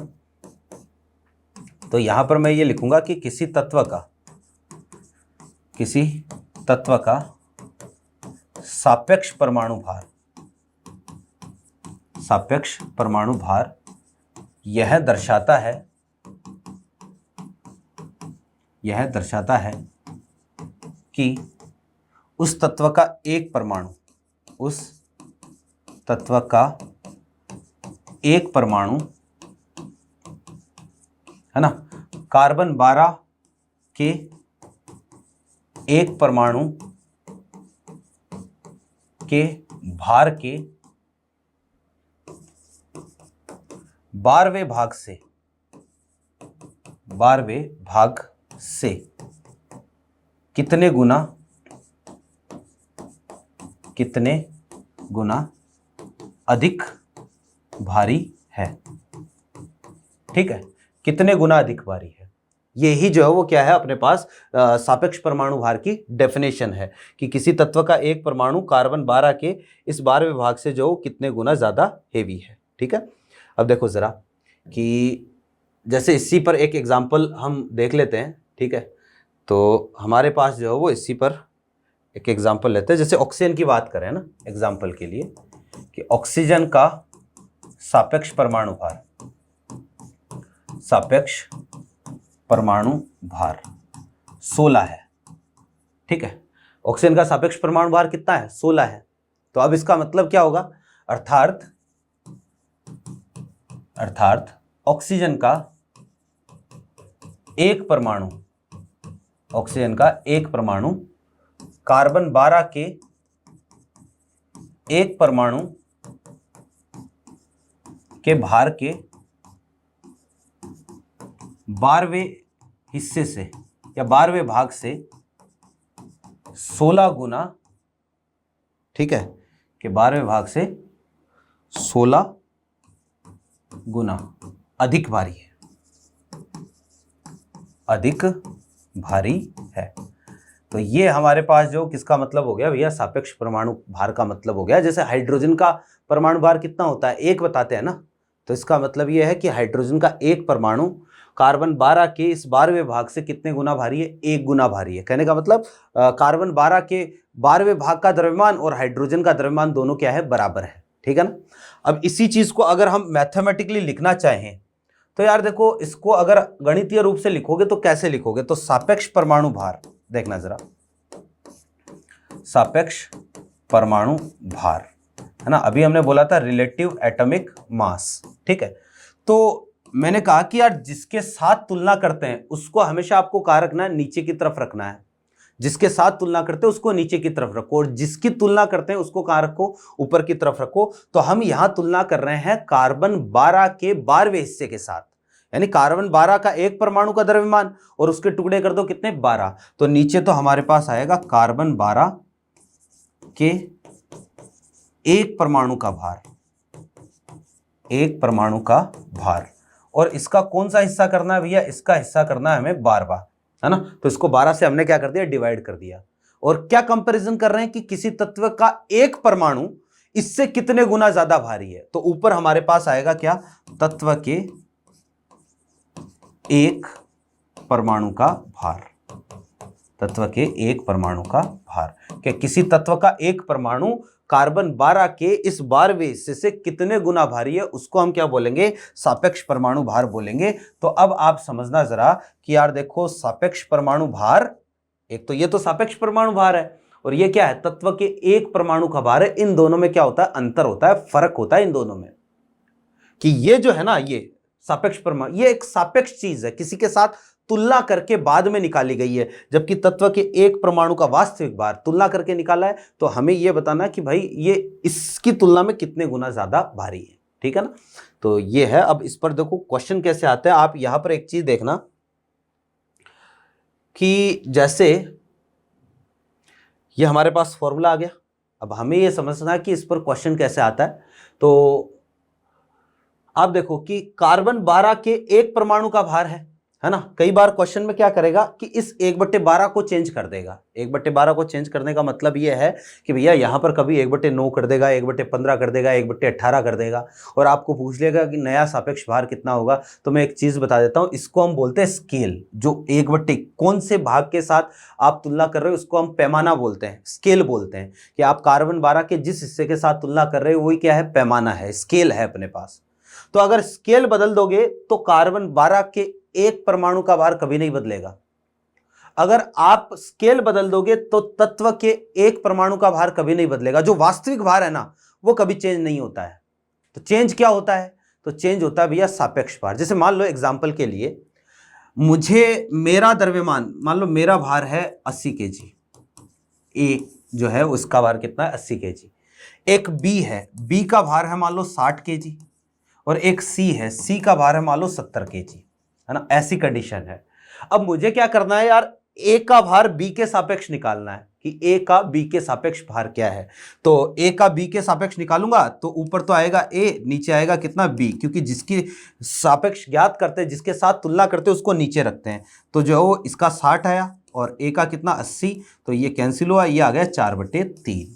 तो यहां पर मैं ये लिखूंगा कि किसी तत्व का सापेक्ष परमाणु भार, सापेक्ष परमाणु भार यह दर्शाता है कि उस तत्व का एक परमाणु, उस तत्व का एक परमाणु है ना कार्बन 12 के एक परमाणु के भार के 12वें भाग से कितने गुना अधिक भारी है। ठीक है, कितने गुना अधिक भारी है, यही जो है वो क्या है अपने पास सापेक्ष परमाणु भार की डेफिनेशन है कि किसी तत्व का एक परमाणु कार्बन 12 के इस 12वें भाग से जो कितने गुना ज़्यादा हेवी है। ठीक है, अब देखो ज़रा कि जैसे इसी पर एक एग्जाम्पल हम देख लेते हैं। ठीक है, तो हमारे पास जो है वो इसी पर एक एग्जाम्पल लेते हैं। जैसे ऑक्सीजन की बात करें ना एग्जाम्पल के लिए, कि ऑक्सीजन का सापेक्ष परमाणु भार 16 है। ठीक है, ऑक्सीजन का सापेक्ष परमाणु भार कितना है? 16 है। तो अब इसका मतलब क्या होगा? अर्थात ऑक्सीजन का एक परमाणु कार्बन 12 के एक परमाणु के भार के 12वें हिस्से से या 12वें भाग से 16 गुना, ठीक है, कि 12वें भाग से 16 गुना अधिक भारी है। तो ये हमारे पास जो किसका मतलब हो गया भैया? सापेक्ष परमाणु भार का मतलब हो गया। जैसे हाइड्रोजन का परमाणु भार कितना होता है? 1 बताते हैं ना, तो इसका मतलब ये है कि हाइड्रोजन का एक परमाणु कार्बन 12 के इस 12वें भाग से कितने गुना भारी है? 1 गुना भारी है। कहने का मतलब कार्बन 12 के 12वें भाग का द्रव्यमान और हाइड्रोजन का द्रव्यमान दोनों क्या है? बराबर है। ठीक है ना। अब इसी चीज को अगर हम मैथमेटिकली लिखना चाहें तो यार देखो, इसको अगर गणितीय रूप से लिखोगे तो कैसे लिखोगे? तो सापेक्ष परमाणु भार, देखना जरा, सापेक्ष परमाणु भार है ना, अभी हमने बोला था रिलेटिव एटॉमिक मास। ठीक है, तो मैंने कहा कि यार जिसके साथ तुलना करते हैं उसको हमेशा आपको कहाँ रखना है? नीचे की तरफ रखना है। जिसके साथ तुलना करते हैं उसको नीचे की तरफ रखो, और जिसकी तुलना करते हैं उसको कहाँ रखो? ऊपर की तरफ रखो। तो हम यहां तुलना कर रहे हैं कार्बन 12 के 12वें हिस्से के साथ, यानी कार्बन 12 का एक परमाणु का द्रव्यमान और उसके टुकड़े कर दो कितने? 12। तो नीचे तो हमारे पास आएगा कार्बन 12 के एक परमाणु का भार, और इसका कौन सा हिस्सा करना है भैया? इसका हिस्सा करना है हमें 12, है ना। तो इसको 12 से हमने क्या कर दिया? डिवाइड कर दिया। और क्या कंपैरिजन कर रहे हैं कि किसी तत्व का एक परमाणु इससे कितने गुना ज्यादा भारी है। तो ऊपर हमारे पास आएगा क्या? तत्व के एक परमाणु का भार, तत्व के एक परमाणु का भार। क्या किसी तत्व का एक परमाणु कार्बन 12 के इस 12वें हिस्से से कितने गुना भारी है, उसको हम क्या बोलेंगे? सापेक्ष परमाणु भार बोलेंगे। तो अब आप समझना जरा कि यार देखो, सापेक्ष परमाणु भार, एक तो ये तो सापेक्ष परमाणु भार है, और ये क्या है? तत्व के एक परमाणु का भार है। इन दोनों में क्या होता है? अंतर होता है, फर्क होता है इन दोनों में, कि ये जो है ना, ये सापेक्ष परमाणु, ये एक सापेक्ष चीज है, किसी के साथ तुलना करके बाद में निकाली गई है, जबकि तत्व के एक परमाणु का वास्तविक भार तुलना करके निकाला है। तो हमें यह बताना कि भाई ये इसकी तुलना में कितने गुना ज्यादा भारी है। ठीक है ना। तो ये है। अब इस पर देखो क्वेश्चन कैसे आता है। आप यहां पर एक चीज देखना कि जैसे ये हमारे पास फॉर्मूला आ गया, अब हमें यह समझना कि इस पर क्वेश्चन कैसे आता है। तो आप देखो कि कार्बन 12 के एक परमाणु का भार है ना। कई बार क्वेश्चन में क्या करेगा कि इस 1/12 को चेंज कर देगा। 1/12 को चेंज करने का मतलब यह है कि भैया यहां पर कभी 1/9 कर देगा, 1/15 कर देगा, 1/18 कर देगा, और आपको पूछ लेगा कि नया सापेक्ष भार कितना होगा। तो मैं एक चीज बता देता हूं, इसको हम बोलते हैं स्केल। जो 1/, कौन से भाग के साथ आप तुलना कर रहे हो उसको हम पैमाना बोलते हैं, स्केल बोलते हैं। कि आप कार्बन 12 के जिस हिस्से के साथ तुलना कर रहे हो वही क्या है? पैमाना है, स्केल है अपने पास। तो अगर स्केल बदल दोगे तो कार्बन 12 के एक परमाणु का भार कभी नहीं बदलेगा। अगर आप स्केल बदल दोगे तो तत्व के एक परमाणु का भार कभी नहीं बदलेगा। जो वास्तविक भार है ना, वो कभी चेंज नहीं होता है। तो चेंज क्या होता है? तो चेंज होता है भैया सापेक्ष भार। जैसे मान लो एग्जांपल के लिए, मुझे मेरा द्रव्यमान, मान लो मेरा भार है 80 kg, ए जो है उसका भार कितना है 80 केजी। एक बी है, बी का भार है मान लो 60 केजी, और एक सी है, सी का भार है मान लो 70 केजी, है ना, ऐसी कंडीशन है। अब मुझे क्या करना है यार, ए का भार बी के सापेक्ष निकालना है कि ए का बी के सापेक्ष भार क्या है। तो ए का बी के सापेक्ष निकालूंगा तो ऊपर तो आएगा ए, नीचे आएगा कितना बी, क्योंकि जिसकी सापेक्ष ज्ञात करते हैं, जिसके साथ तुलना करते हैं उसको नीचे रखते हैं। तो जो वो इसका 60 आया और ए का कितना 80, तो ये कैंसिल हुआ, ये आ गया 4/3।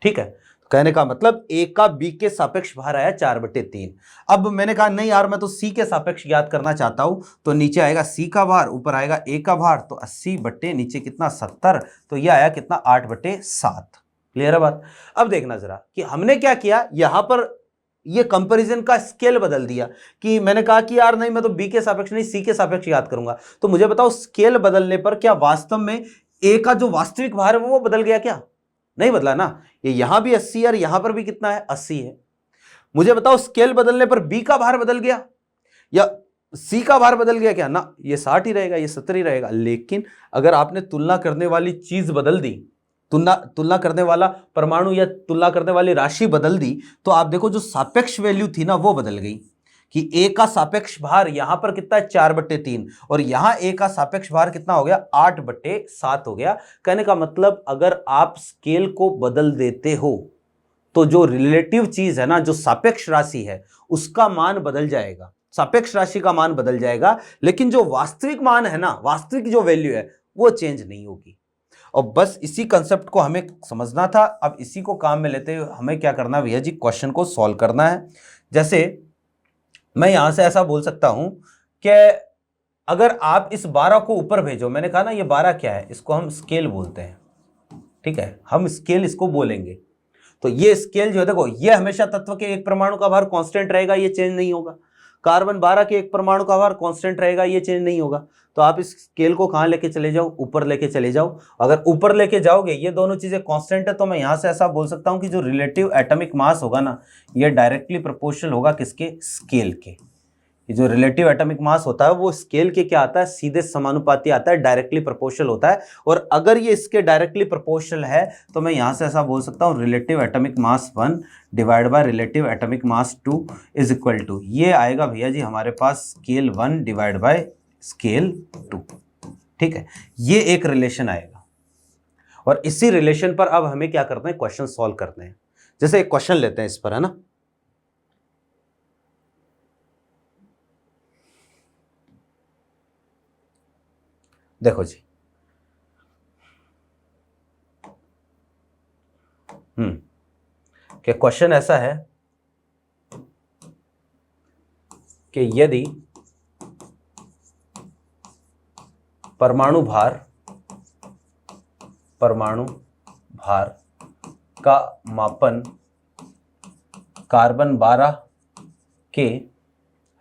ठीक है, कहने का मतलब ए का बी के सापेक्ष भार आया 4/3। अब मैंने कहा नहीं यार मैं तो सी के सापेक्ष ज्ञात करना चाहता हूं, तो नीचे आएगा सी का भार, ऊपर आएगा ए का भार, तो 80 बट्टे नीचे कितना 70, तो ये आया कितना 8/7। क्लियर है बात। अब देखना जरा कि हमने क्या किया, यहां पर ये कंपैरिजन का स्केल बदल दिया कि मैंने कहा कि यार नहीं मैं तो बी के सापेक्ष नहीं सी के सापेक्ष याद करूंगा। तो मुझे बताओ स्केल बदलने पर क्या वास्तव में ए का जो वास्तविक भार है वो बदल गया क्या? नहीं बदला ना, ये यहां भी 80 है और यहां पर भी कितना है 80 है। मुझे बताओ स्केल बदलने पर बी का भार बदल गया या सी का भार बदल गया क्या? ना, ये 60 ही रहेगा, ये 70 ही रहेगा। लेकिन अगर आपने तुलना करने वाली चीज बदल दी, तुलना करने वाला परमाणु या तुलना करने वाली राशि बदल दी, तो आप देखो जो सापेक्ष वैल्यू थी ना वो बदल गई कि ए का सापेक्ष भार यहां पर कितना है 4/3 और यहां ए का सापेक्ष भार कितना हो गया 8/7 हो गया। कहने का मतलब अगर आप स्केल को बदल देते हो तो जो रिलेटिव चीज है ना, जो सापेक्ष राशि है उसका मान बदल जाएगा, सापेक्ष राशि का मान बदल जाएगा, लेकिन जो वास्तविक मान है ना, वास्तविक जो वैल्यू है वो चेंज नहीं होगी। और बस इसी कंसेप्ट को हमें समझना था। अब इसी को काम में लेते हुए हमें क्या करना है भैया जी, क्वेश्चन को सॉल्व करना है। जैसे मैं यहां से ऐसा बोल सकता हूं कि अगर आप इस 12 को ऊपर भेजो, मैंने कहा ना ये 12 क्या है, इसको हम स्केल बोलते हैं। ठीक है, हम स्केल इसको बोलेंगे। तो ये स्केल जो है देखो, ये हमेशा तत्व के एक परमाणु का भार कांस्टेंट रहेगा, ये चेंज नहीं होगा। कार्बन 12 के एक परमाणु का भार कांस्टेंट रहेगा, ये चेंज नहीं होगा। तो आप इस स्केल को कहां लेके चले जाओ, ऊपर लेके चले जाओ। अगर ऊपर लेके जाओगे ये दोनों चीजें कांस्टेंट है, तो मैं यहां से ऐसा बोल सकता हूं कि जो रिलेटिव एटॉमिक मास होगा ना, ये डायरेक्टली प्रोपोर्शनल होगा किसके, स्केल के। ये जो रिलेटिव एटॉमिक मास होता है वो स्केल के क्या आता है, सीधे समानुपाती आता है, डायरेक्टली प्रोपोर्शनल होता है। और अगर ये इसके डायरेक्टली प्रोपोर्शनल है तो मैं यहां से ऐसा बोल सकता हूं relative atomic mass 1 divide by relative atomic mass 2 is equal to, ये आएगा भैया जी हमारे पास स्केल 1 डिवाइड बाय स्केल 2। ठीक है, ये एक रिलेशन आएगा। और इसी रिलेशन पर अब हमें क्या करते हैं, क्वेश्चन सॉल्व करते हैं। जैसे एक क्वेश्चन लेते हैं इस पर, है ना। देखो जी, कि क्वेश्चन ऐसा है कि यदि परमाणु भार का मापन कार्बन 12 के, है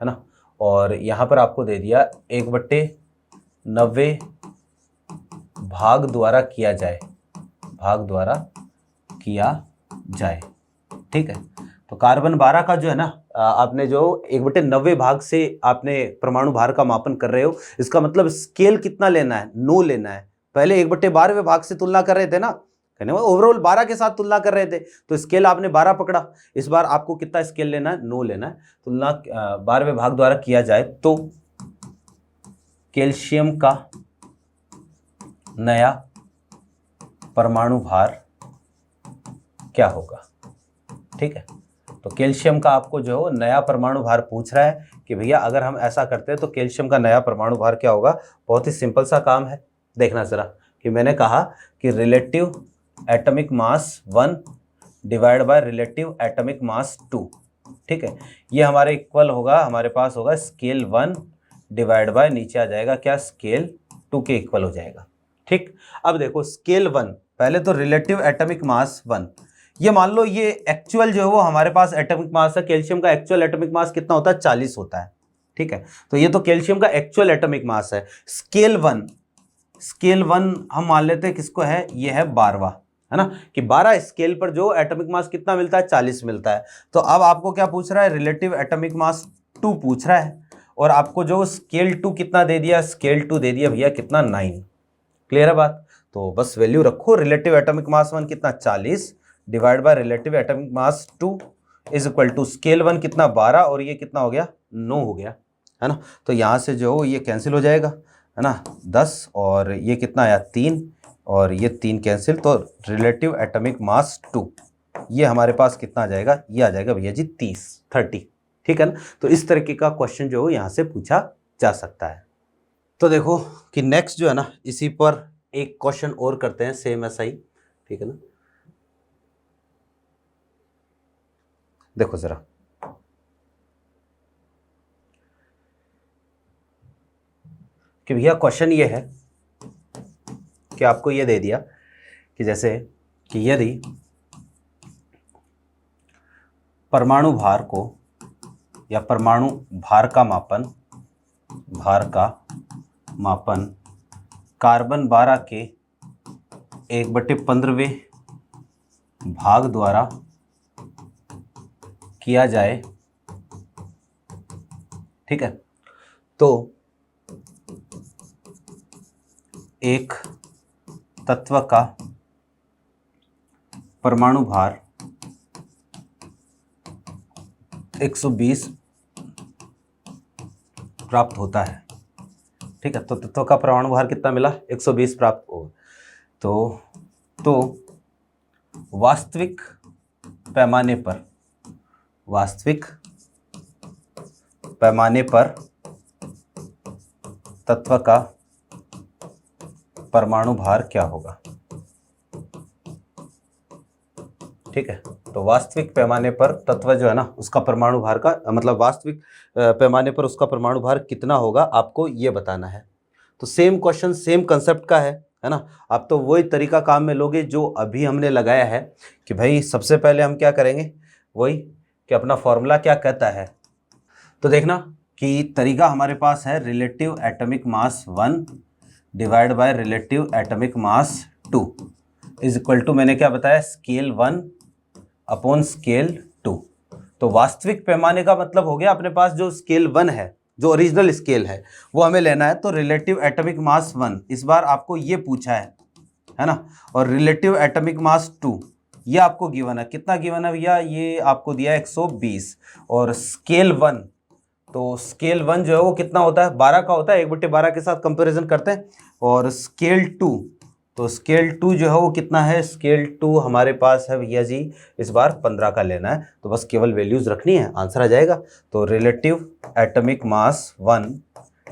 ना, और यहां पर आपको दे दिया 1/90 भाग द्वारा किया जाए, ठीक है। तो कार्बन 12 का जो है ना, आपने जो 1/90 भाग से आपने परमाणु भार का मापन कर रहे हो, इसका मतलब स्केल कितना लेना है, 9 लेना है। पहले 1/12 भाग से तुलना कर रहे थे ना, कहने ओवरऑल 12 के साथ तुलना कर रहे थे, तो स्केल आपने 12 पकड़ा। इस बार आपको कितना स्केल लेना है, 9 लेना है। तुलना 12वें भाग द्वारा किया जाए तो कैल्शियम का नया परमाणु भार क्या होगा। ठीक है, तो कैल्शियम का आपको जो नया परमाणु भार पूछ रहा है कि भैया अगर हम ऐसा करते हैं तो कैल्शियम का नया परमाणु भार क्या होगा। बहुत ही सिंपल सा काम है, देखना जरा कि मैंने कहा कि relative atomic mass 1 divide by relative atomic mass 2। ठीक है, ये हमारे इक्वल होगा, हमारे पास होगा स्केल 1 डिवाइड बाय नीचे आ जाएगा क्या, स्केल 2 के इक्वल हो जाएगा। ठीक, अब देखो स्केल 1, पहले तो रिलेटिव एटॉमिक मास 1, ये मान लो ये एक्चुअल जो है वो हमारे पास एटॉमिक मास है। कैल्शियम का एक्चुअल एटॉमिक मास कितना होता है, 40 होता है। ठीक है, तो ये तो कैल्शियम का एक्चुअल एटॉमिक मास है। स्केल 1 हम मान लेते हैं किसको है, ये है 12वां, है ना, कि 12 स्केल पर जो एटॉमिक मास कितना मिलता है, 40 मिलता है। तो अब आपको क्या पूछ रहा है, रिलेटिव एटॉमिक मास 2 पूछ रहा है, और आपको जो स्केल 2 कितना दे दिया, स्केल 2 दे दिया भैया कितना 9। क्लियर है बात। तो बस वैल्यू रखो, रिलेटिव एटॉमिक मास 1 कितना 40 divide by relative atomic mass 2 is equal to scale 1 कितना 12 और ये कितना हो गया 9 हो गया, है ना। तो यहाँ से जो ये कैंसिल हो जाएगा, है ना, 10 और ये कितना आया 3 और ये 3 कैंसिल, तो रिलेटिव एटॉमिक मास 2 ये हमारे पास कितना आ जाएगा, ये आ जाएगा भैया जी 30, ठीक है ना। तो इस तरीके का क्वेश्चन जो है यहाँ से पूछा जा सकता है। तो देखो कि नेक्स्ट जो है ना, इसी पर एक क्वेश्चन और करते हैं, सेम ऐसा ही, ठीक है ना। देखो जरा, कि भैया क्वेश्चन ये है कि आपको ये दे दिया कि जैसे कि यदि परमाणु भार को या परमाणु भार का मापन कार्बन 12 के 1/15वें भाग द्वारा किया जाए, ठीक है, तो एक तत्व का परमाणु भार 120 प्राप्त होता है, ठीक है। तो तत्व का परमाणु भार कितना मिला 120 प्राप्त हो, तो वास्तविक पैमाने पर तत्व का परमाणु भार क्या होगा, ठीक है। तो वास्तविक पैमाने पर तत्व जो है ना उसका परमाणु भार का मतलब वास्तविक पैमाने पर उसका परमाणु भार कितना होगा आपको ये बताना है। तो सेम क्वेश्चन सेम कंसेप्ट का है ना। आप तो वही तरीका काम में लोगे जो अभी हमने लगाया है कि भाई सबसे पहले हम क्या करेंगे, वही कि अपना फॉर्मूला क्या कहता है। तो देखना कि तरीका हमारे पास है relative atomic mass 1 divide by relative atomic mass 2 is equal to, मैंने क्या बताया, स्केल 1 अपॉन स्केल 2। तो वास्तविक पैमाने का मतलब हो गया अपने पास जो स्केल 1 है, जो ओरिजिनल स्केल है वो हमें लेना है। तो रिलेटिव एटॉमिक मास 1 इस बार आपको ये पूछा है ना, और रिलेटिव एटॉमिक मास 2 ये आपको गिवन है। कितना गिवन है भैया, ये आपको दिया है 120। और स्केल 1, तो स्केल 1 जो है वो कितना होता है 12 का होता है, 1/12 के साथ कंपैरिजन करते हैं। और स्केल 2, तो स्केल 2 जो है वो कितना है, स्केल 2 हमारे पास है भैया जी इस बार 15 का लेना है। तो बस केवल वैल्यूज रखनी है, आंसर आ जाएगा। तो relative atomic mass 1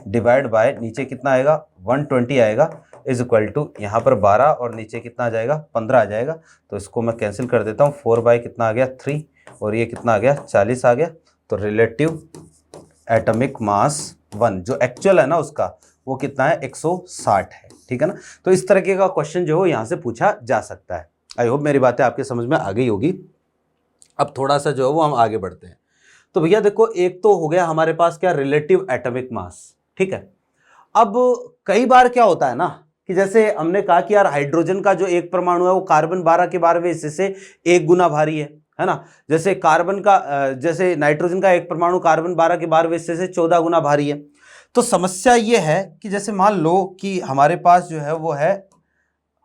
divide bye नीचे कितना आएगा 120 आएगा इज इक्वल टू यहाँ पर 12 और नीचे कितना आ जाएगा 15 आ जाएगा। तो इसको मैं कैंसिल कर देता हूँ, 4 बाय कितना आ गया 3 और ये कितना आ गया 40 आ गया। तो रिलेटिव एटॉमिक मास 1 जो एक्चुअल है ना उसका वो कितना है 160 है, ठीक है ना। तो इस तरीके का क्वेश्चन जो है यहाँ से पूछा जा सकता है। आई होप मेरी बातें आपके समझ में आ गई होगी। अब थोड़ा सा जो है वो हम आगे बढ़ते हैं। तो भैया देखो, एक तो हो गया हमारे पास क्या, रिलेटिव एटॉमिक मास, ठीक है। अब कई बार क्या होता है ना कि जैसे हमने कहा कि यार हाइड्रोजन का जो एक परमाणु है वो कार्बन 12 के 12वें हिस्से से 1 गुना भारी है ना। जैसे कार्बन का जैसे नाइट्रोजन का एक परमाणु कार्बन 12 के 12वें हिस्से से 14 गुना भारी है। तो समस्या ये है कि जैसे मान लो कि हमारे पास जो है वो है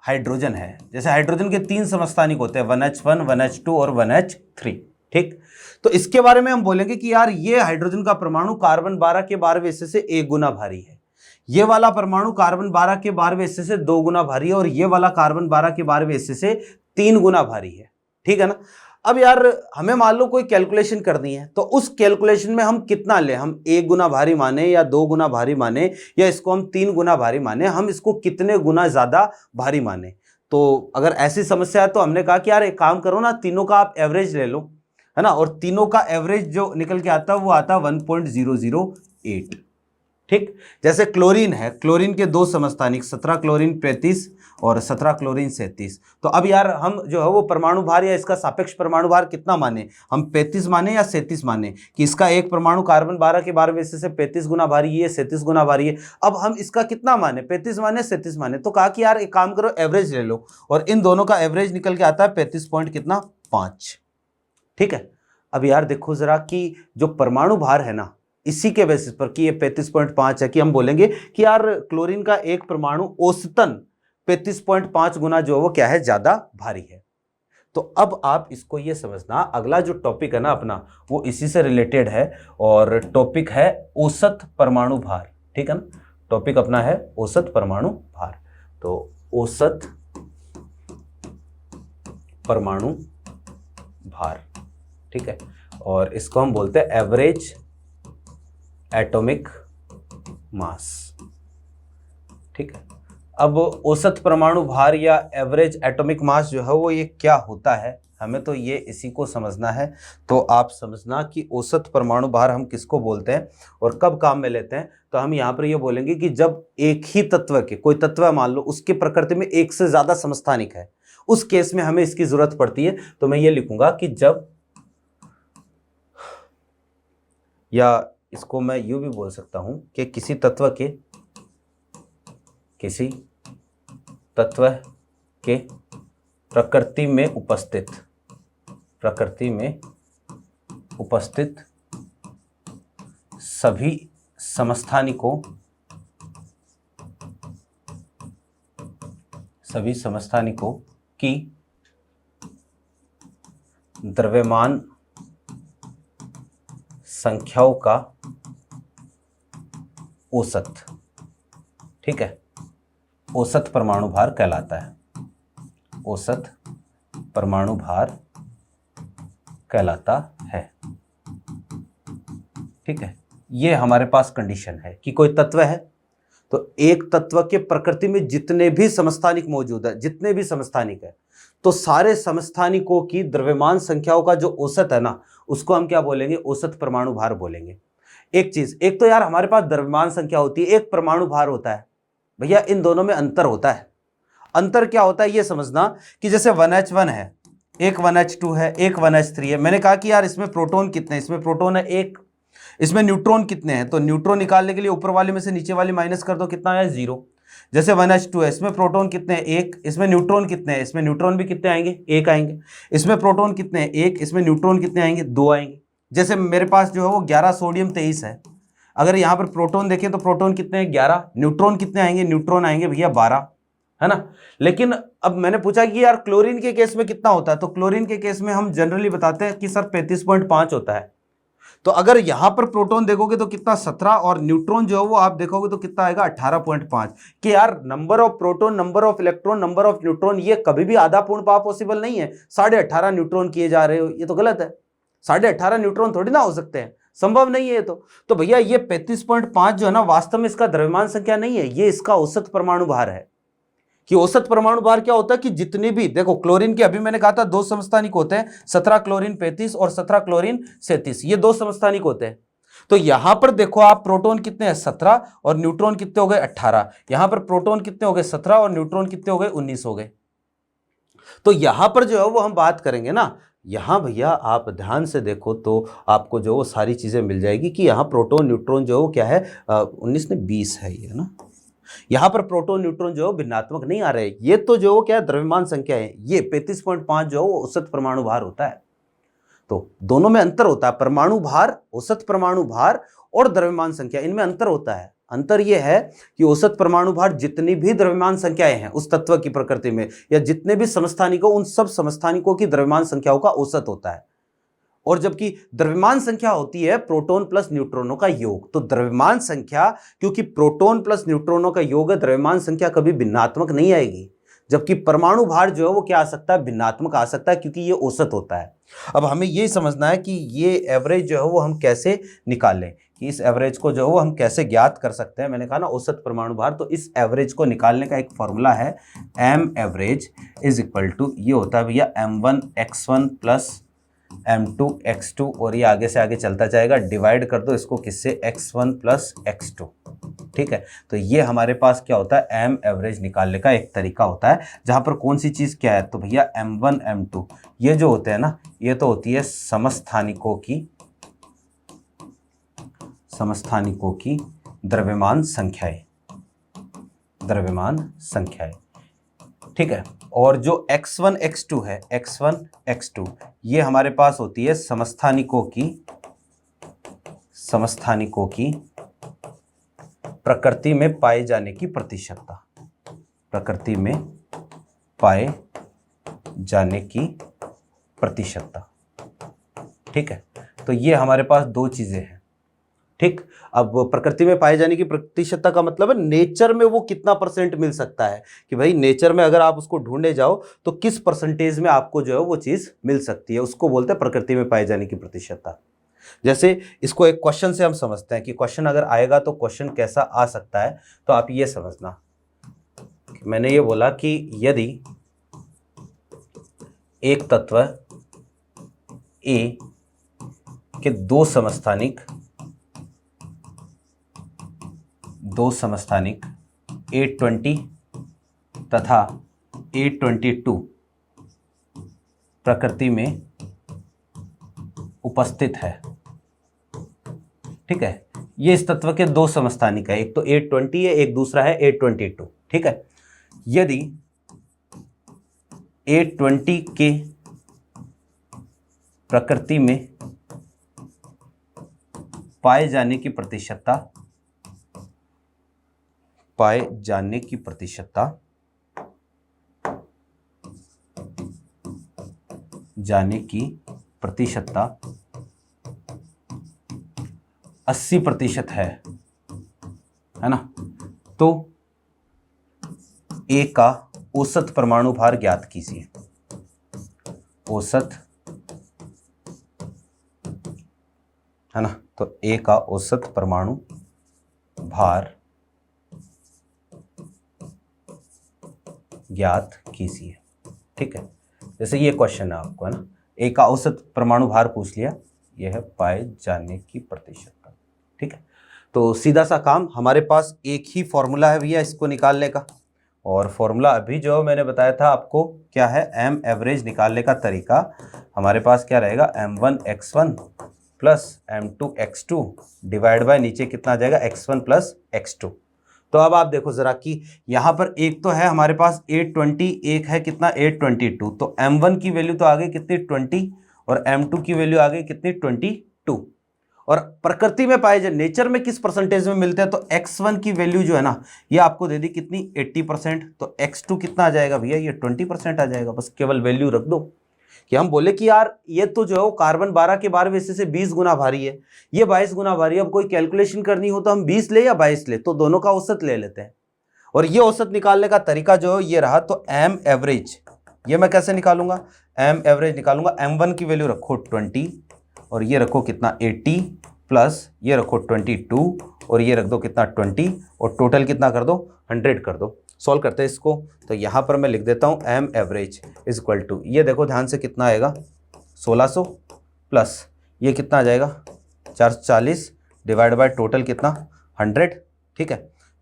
हाइड्रोजन है। जैसे हाइड्रोजन के 3 समस्थानिक होते हैं 1H1 1H2 और 1H3, ठीक। तो इसके बारे में हम बोलेंगे कि यार ये हाइड्रोजन का परमाणु कार्बन 12 के 12वें हिस्से से 1 गुना भारी है, ये वाला परमाणु कार्बन 12 के 12वें हिस्से से 2 गुना भारी है और ये वाला कार्बन 12 के 12वें हिस्से से 3 गुना भारी है, ठीक है ना। अब यार हमें मान लो कोई कैलकुलेशन करनी है, तो उस कैलकुलेशन में हम कितना लें, हम 1 गुना भारी माने या 2 गुना भारी माने या इसको हम 3 गुना भारी माने, हम इसको कितने गुना ज्यादा भारी माने। तो अगर ऐसी समस्या है तो हमने कहा कि यार एक काम करो ना, तीनों का आप एवरेज ले लो, है ना, और तीनों का एवरेज जो निकल के आता है वो आता है 1.008, ठीक। जैसे क्लोरीन है, क्लोरीन के 2 समस्थानिक 17 क्लोरीन 35 और 17 क्लोरीन 37। तो अब यार हम जो है वो परमाणु भार या इसका सापेक्ष परमाणु भार कितना माने, हम 35 माने या 37 माने, कि इसका एक परमाणु कार्बन 12 के 12वें हिस्से से 35 गुना भारी है, 37 गुना भारी है। अब हम इसका कितना माने, 35 माने 37 माने। तो कहा कि यार एक काम करो एवरेज ले लो, और इन दोनों का एवरेज निकल के आता है 35 पॉइंट कितना 5, ठीक है। अब यार देखो जरा कि जो परमाणु भार है ना इसी के बेसिस पर कि ये 35.5 है, कि हम बोलेंगे कि यार क्लोरीन का एक परमाणु औसतन 35.5 गुना जो वो क्या है, ज्यादा भारी है। तो अब आप इसको ये समझना, अगला जो टॉपिक है ना अपना, वो इसी से रिलेटेड है, और टॉपिक है औसत परमाणु भार। ठीक है ना, टॉपिक अपना है औसत परमाणु भार। तो औसत परमाणु भार, ठीक है, और इसको हम बोलते हैं एवरेज एटॉमिक मास। ठीक है, अब औसत परमाणु भार या एवरेज एटॉमिक मास जो है वो ये क्या होता है, हमें तो ये इसी को समझना है। तो आप समझना कि औसत परमाणु भार हम किसको बोलते हैं और कब काम में लेते हैं। तो हम यहाँ पर ये बोलेंगे कि जब एक ही तत्व के, कोई तत्व मान लो उसकी प्रकृति में एक से ज्यादा समस्थानिक है, उस केस में हमें इसकी जरूरत पड़ती है। तो मैं ये लिखूंगा कि जब, या इसको मैं यूं भी बोल सकता हूं कि किसी तत्व के प्रकृति में उपस्थित सभी समस्थानिकों की द्रव्यमान संख्याओं का औसत, ठीक है, औसत परमाणु भार कहलाता है। औसत परमाणु भार कहलाता है। ठीक है, ये हमारे पास कंडीशन है कि कोई तत्व है, तो एक तत्व के प्रकृति में जितने भी समस्थानिक मौजूद है, जितने भी समस्थानिक है, तो सारे समस्थानिकों की द्रव्यमान संख्याओं का जो औसत है ना, उसको हम क्या बोलेंगे, औसत परमाणु भार बोलेंगे। एक चीज, एक तो यार हमारे पास द्रव्यमान संख्या होती है, एक परमाणु भार होता है। भैया इन दोनों में अंतर होता है। अंतर क्या होता है ये समझना कि जैसे 1H1 है, एक 1H2 है, एक 1H3 है। मैंने कहा कि यार इसमें प्रोटॉन कितने हैं, इसमें प्रोटॉन है एक, इसमें न्यूट्रॉन कितने हैं, तो न्यूट्रॉन निकालने के लिए ऊपर वाले में से नीचे वाली माइनस कर दो, कितना है 0। जैसे 1H2 है, इसमें प्रोटॉन कितने हैं एक, इसमें न्यूट्रॉन कितने हैं, इसमें न्यूट्रॉन भी कितने आएंगे, एक आएंगे। इसमें प्रोटॉन कितने हैं एक, इसमें न्यूट्रॉन कितने आएंगे, 2 आएंगे। जैसे मेरे पास जो है वो 11 सोडियम 23 है, अगर यहाँ पर प्रोटॉन देखें तो प्रोटॉन कितने हैं 11, न्यूट्रॉन कितने आएंगे, न्यूट्रॉन आएंगे भैया 12, है ना। लेकिन अब मैंने पूछा कि यार क्लोरीन के केस में कितना होता है, तो क्लोरीन के केस में हम जनरली बताते हैं कि सर 35.5 होता है। तो अगर यहां पर प्रोटॉन देखोगे तो कितना 17, और न्यूट्रॉन जो है वो आप देखोगे तो कितना आएगा 18.5। कि यार number of proton, number of electron, number of neutron, ये कभी भी आधा पूर्ण पाव पॉसिबल नहीं है। 18.5 न्यूट्रॉन किए जा रहे हो, ये तो गलत है। 18.5 न्यूट्रॉन थोड़ी ना हो सकते हैं, संभव नहीं है ये तो भैया ये 35.5 जो है ना, वास्तव में इसका द्रव्यमान संख्या नहीं है, ये इसका औसत परमाणु भार है। कि औसत परमाणु भार क्या होता है कि जितने भी, देखो क्लोरीन के अभी मैंने कहा था 2 समस्थानिक होते हैं, 17 क्लोरीन 35 और 17 क्लोरीन 37, ये 2 समस्थानिक होते हैं। तो यहां पर देखो आप, प्रोटॉन कितने हैं 17 और न्यूट्रॉन कितने हो गए 18। यहां पर प्रोटॉन कितने हो गए 17 और न्यूट्रॉन कितने हो गए 19 हो गए। तो यहां पर जो है वो हम बात करेंगे ना, यहां भैया आप ध्यान से देखो तो आपको जो वो सारी चीजें मिल जाएगी कि यहां प्रोटॉन न्यूट्रॉन जो क्या है, 19 ने 20 है ये ना, यहां पर प्रोटॉन न्यूट्रॉन जो भिन्नात्मक नहीं आ रहे। ये तो जो क्या है द्रव्यमान संख्या है, ये 35.5 जो वो औसत परमाणु भार होता है। तो दोनों में अंतर होता है, परमाणु भार, औसत परमाणु भार और द्रव्यमान संख्या, इनमें अंतर होता है। अंतर यह है कि औसत परमाणु भार जितनी भी द्रव्यमान संख्याएं हैं उस तत्व की प्रकृति में, या जितने भी समस्थानिकों, उन सब समस्थानिकों की द्रव्यमान संख्याओं का औसत होता है। और जबकि द्रव्यमान संख्या होती है प्रोटॉन प्लस न्यूट्रॉनों का योग। तो द्रव्यमान संख्या, क्योंकि प्रोटॉन प्लस न्यूट्रॉनों का योग है, द्रव्यमान संख्या कभी भिन्नात्मक नहीं आएगी। जबकि परमाणु भार जो है वो क्या आ सकता है, भिन्नात्मक आ सकता है, क्योंकि ये औसत होता है। अब हमें ये समझना है कि ये एवरेज जो है वो हम कैसे निकालें, कि इस एवरेज को जो है वो हम कैसे ज्ञात कर सकते हैं। मैंने कहा ना औसत परमाणु भार, तो इस एवरेज को निकालने का एक फॉर्मूला है, M average is equal to, ये होता है भैया m1x1 प्लस m2 x2, और ये आगे से आगे चलता जाएगा, डिवाइड कर दो इसको किससे, x1 प्लस x2। ठीक है, तो ये हमारे पास क्या होता है, एम एवरेज निकालने का एक तरीका होता है, जहां पर कौन सी चीज क्या है, तो भैया m1 m2 ये जो होते हैं ना, ये तो होती है समस्थानिकों की द्रव्यमान संख्याएं, ठीक है। और जो x1 x2 है, x1 x2 ये हमारे पास होती है समस्थानिकों की प्रकृति में पाए जाने की प्रतिशतता, प्रकृति में पाए जाने की प्रतिशतता। ठीक है, तो ये हमारे पास दो चीजें हैं। ठीक, अब प्रकृति में पाए जाने की प्रतिशतता का मतलब है नेचर में वो कितना परसेंट मिल सकता है, कि भाई नेचर में अगर आप उसको ढूंढे जाओ तो किस परसेंटेज में आपको जो है वो चीज मिल सकती है, उसको बोलते हैं प्रकृति में पाए जाने की प्रतिशतता। जैसे इसको एक क्वेश्चन से हम समझते हैं कि क्वेश्चन अगर आएगा तो क्वेश्चन कैसा आ सकता है। तो आप ये समझना, मैंने ये बोला कि यदि एक तत्व ए के दो समस्थानिक A20 तथा A22 प्रकृति में उपस्थित है। ठीक है, ये इस तत्व के दो समस्थानिक है, एक तो A20 है, एक दूसरा है A22। ठीक है, यदि A20 के प्रकृति में पाए जाने की प्रतिशतता जाने की प्रतिशतता 80% है ना, तो ए का औसत परमाणु भार ज्ञात कीजिए। औसत है ना, तो ए का औसत परमाणु भार ज्ञात कीजिए। ठीक है, जैसे ये क्वेश्चन है आपको, है ना, ए का औसत परमाणु भार पूछ लिया, यह है पाए जाने की प्रतिशतता। ठीक है, तो सीधा सा काम, हमारे पास एक ही फॉर्मूला है भैया इसको निकालने का, और फॉर्मूला अभी जो मैंने बताया था आपको क्या है, एम एवरेज निकालने का तरीका हमारे पास क्या रहेगा, m1x1 plus m2x2 divide by नीचे कितना आ जाएगा, x1 प्लस x2। तो अब आप देखो जरा कि यहाँ पर एक तो है हमारे पास A20, एक है कितना A22, तो m1 की वैल्यू तो आ गई कितनी 20 और m2 की वैल्यू आ गई कितनी 22। और प्रकृति में पाए जाए नेचर में किस परसेंटेज में मिलते हैं, तो x1 की वैल्यू जो है ना ये आपको दे दी कितनी 80%, तो x2 कितना आ जाएगा भैया, ये 20% आ जाएगा। बस केवल वैल्यू रख दो कि हम बोले कि यार ये तो जो है वो कार्बन 12 के बार वैसे से 20 गुना भारी है, ये 22 गुना भारी है। अब कोई कैलकुलेशन करनी हो तो हम 20 ले या 22 ले, तो दोनों का औसत ले लेते हैं। और ये औसत निकालने का तरीका जो है ये रहा, तो एम एवरेज ये मैं कैसे निकालूंगा, एम एवरेज निकालूंगा, m1 की वैल्यू रखो 20 और ये रखो कितना 80 प्लस ये रखो 22 और ये रख दो कितना 20 और टोटल कितना कर दो 100 कर दो। सॉल्व करते हैं इसको, तो यहाँ पर मैं लिख देता हूँ M average is equal to, ये देखो ध्यान से कितना आएगा 1600 प्लस ये कितना आ जाएगा 440 डिवाइड बाय टोटल कितना 100। ठीक है,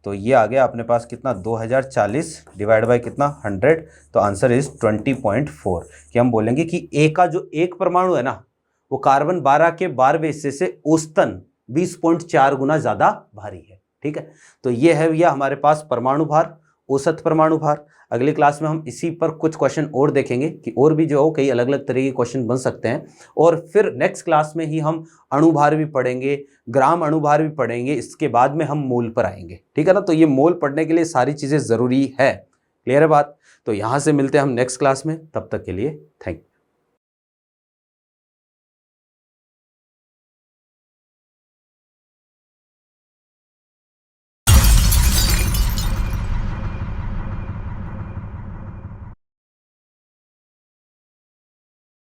तो ये आ गया अपने पास कितना 2040 डिवाइड बाय कितना 100, तो आंसर इज 20.4। कि हम बोलेंगे कि ए का जो एक परमाणु है ना वो कार्बन 12 के बारहवें हिस्से से औसतन 20.4 गुना ज़्यादा भारी है। ठीक है, तो ये है भैया हमारे पास परमाणु भार, औसत परमाणु भार। अगली क्लास में हम इसी पर कुछ क्वेश्चन और देखेंगे कि और भी जो हो कई अलग अलग तरह के क्वेश्चन बन सकते हैं। और फिर नेक्स्ट क्लास में ही हम अणुभार भी पढ़ेंगे, ग्राम अणुभार भी पढ़ेंगे, इसके बाद में हम मोल पर आएंगे। ठीक है ना, तो ये मोल पढ़ने के लिए सारी चीज़ें ज़रूरी है। क्लियर है बात? तो यहाँ से मिलते हैं हम नेक्स्ट क्लास में, तब तक के लिए थैंक यू।